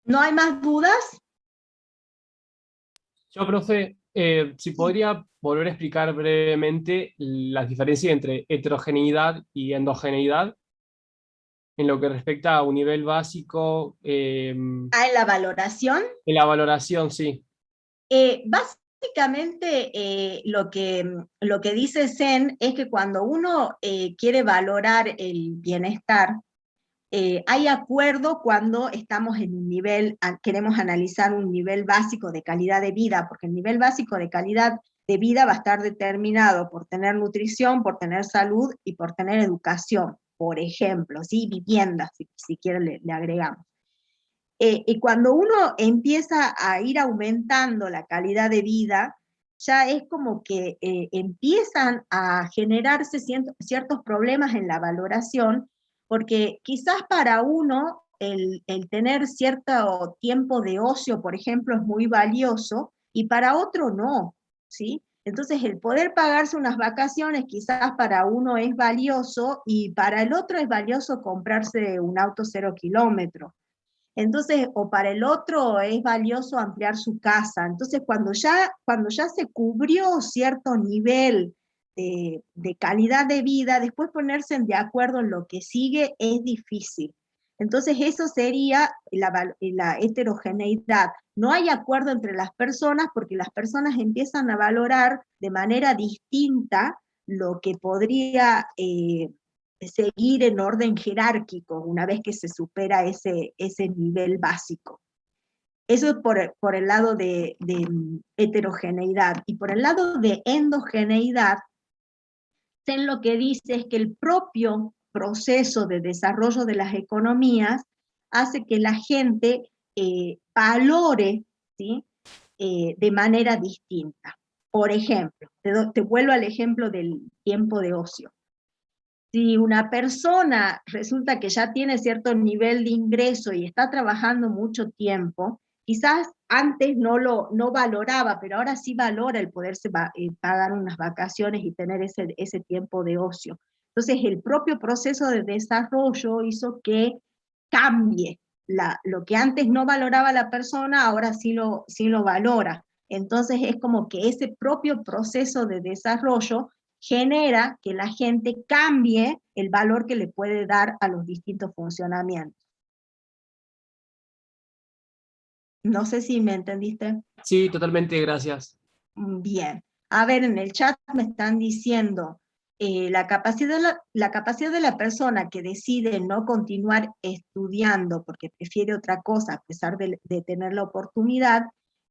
¿No hay más dudas? Yo, profe, si podría volver a explicar brevemente las diferencias entre heterogeneidad y endogeneidad en lo que respecta a un nivel básico, En la valoración. en la valoración, sí. Básicamente lo que dice Zen es que cuando uno quiere valorar el bienestar, hay acuerdo cuando estamos en un nivel, queremos analizar un nivel básico de calidad de vida, porque el nivel básico de calidad de vida va a estar determinado por tener nutrición, por tener salud y por tener educación, por ejemplo, ¿sí? Vivienda, si quieren le agregamos. Y cuando uno empieza a ir aumentando la calidad de vida, ya es como que empiezan a generarse ciertos problemas en la valoración, porque quizás para uno el tener cierto tiempo de ocio, por ejemplo, es muy valioso, y para otro no, ¿sí? Entonces el poder pagarse unas vacaciones quizás para uno es valioso, y para el otro es valioso comprarse un auto 0 kilómetros. Entonces, o para el otro es valioso ampliar su casa. Entonces, cuando ya se cubrió cierto nivel de calidad de vida, después ponerse de acuerdo en lo que sigue es difícil. Entonces, eso sería la heterogeneidad. No hay acuerdo entre las personas porque las personas empiezan a valorar de manera distinta lo que podría seguir en orden jerárquico una vez que se supera ese nivel básico. Eso es por el lado de heterogeneidad. Y por el lado de endogeneidad, en lo que dice es que el propio proceso de desarrollo de las economías hace que la gente valore, ¿sí? De manera distinta. Por ejemplo, te vuelvo al ejemplo del tiempo de ocio. Si una persona resulta que ya tiene cierto nivel de ingreso y está trabajando mucho tiempo, quizás antes no valoraba, pero ahora sí valora el poderse pagar unas vacaciones y tener ese tiempo de ocio. Entonces el propio proceso de desarrollo hizo que cambie. Lo que antes no valoraba la persona, ahora sí lo valora. Entonces es como que ese propio proceso de desarrollo genera que la gente cambie el valor que le puede dar a los distintos funcionamientos. No sé si me entendiste. Sí, totalmente, gracias. Bien. A ver, en el chat me están diciendo, la capacidad de la persona que decide no continuar estudiando porque prefiere otra cosa a pesar de tener la oportunidad,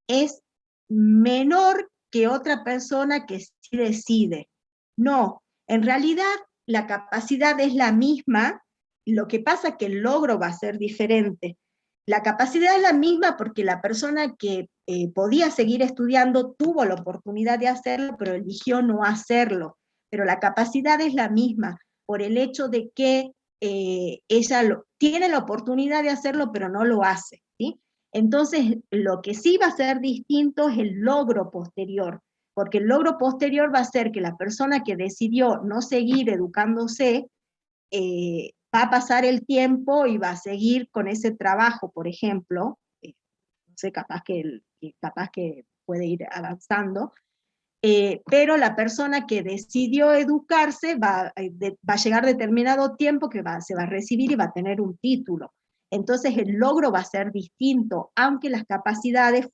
es menor que otra persona que sí decide. No, en realidad la capacidad es la misma, lo que pasa es que el logro va a ser diferente. La capacidad es la misma porque la persona que podía seguir estudiando tuvo la oportunidad de hacerlo, pero eligió no hacerlo. Pero la capacidad es la misma por el hecho de que ella tiene la oportunidad de hacerlo, pero no lo hace, ¿sí? Entonces, lo que sí va a ser distinto es el logro posterior, porque el logro posterior va a ser que la persona que decidió no seguir educándose, va a pasar el tiempo y va a seguir con ese trabajo, por ejemplo, no sé, capaz que puede ir avanzando, pero la persona que decidió educarse va a llegar determinado tiempo que se va a recibir y va a tener un título. Entonces el logro va a ser distinto, aunque las capacidades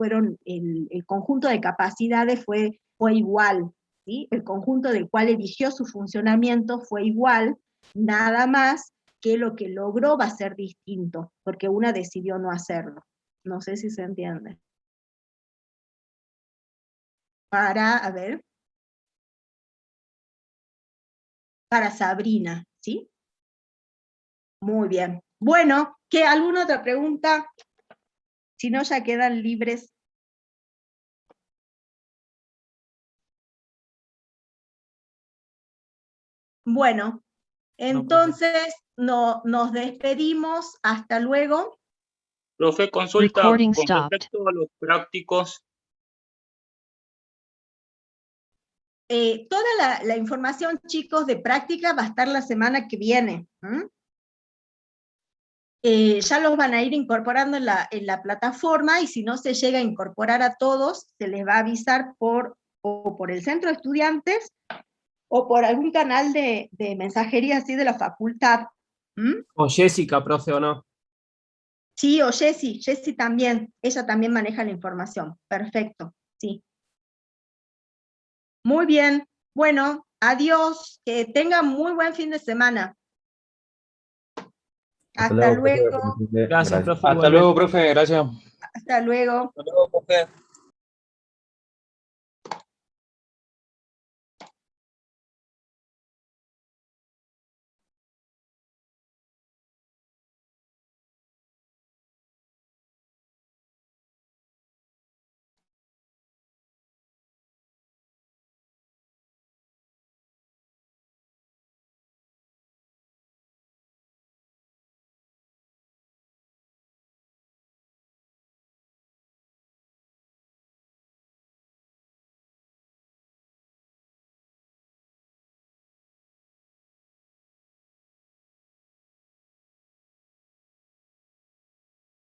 el conjunto de capacidades fue igual, ¿sí? El conjunto del cual eligió su funcionamiento fue igual, nada más que lo que logró va a ser distinto, porque una decidió no hacerlo. No sé si se entiende. A ver, para Sabrina, ¿sí? Muy bien. Bueno, ¿alguna otra pregunta? Si no, ya quedan libres. Bueno, entonces nos despedimos. Hasta luego. Profe, consulta Recording con stopped. respecto a los prácticos. Toda la información, chicos, de práctica va a estar la semana que viene. Ya los van a ir incorporando en la plataforma, y si no se llega a incorporar a todos, se les va a avisar o por el centro de estudiantes, o por algún canal de mensajería así de la facultad. O Jessica, profe, ¿o no? Sí, o Jessie también, ella también maneja la información. Perfecto, sí. Muy bien, bueno, adiós, que tengan muy buen fin de semana. Hasta luego. Gracias, profe. Hasta igualmente. luego, profe, gracias. Hasta luego. Hasta luego, profe.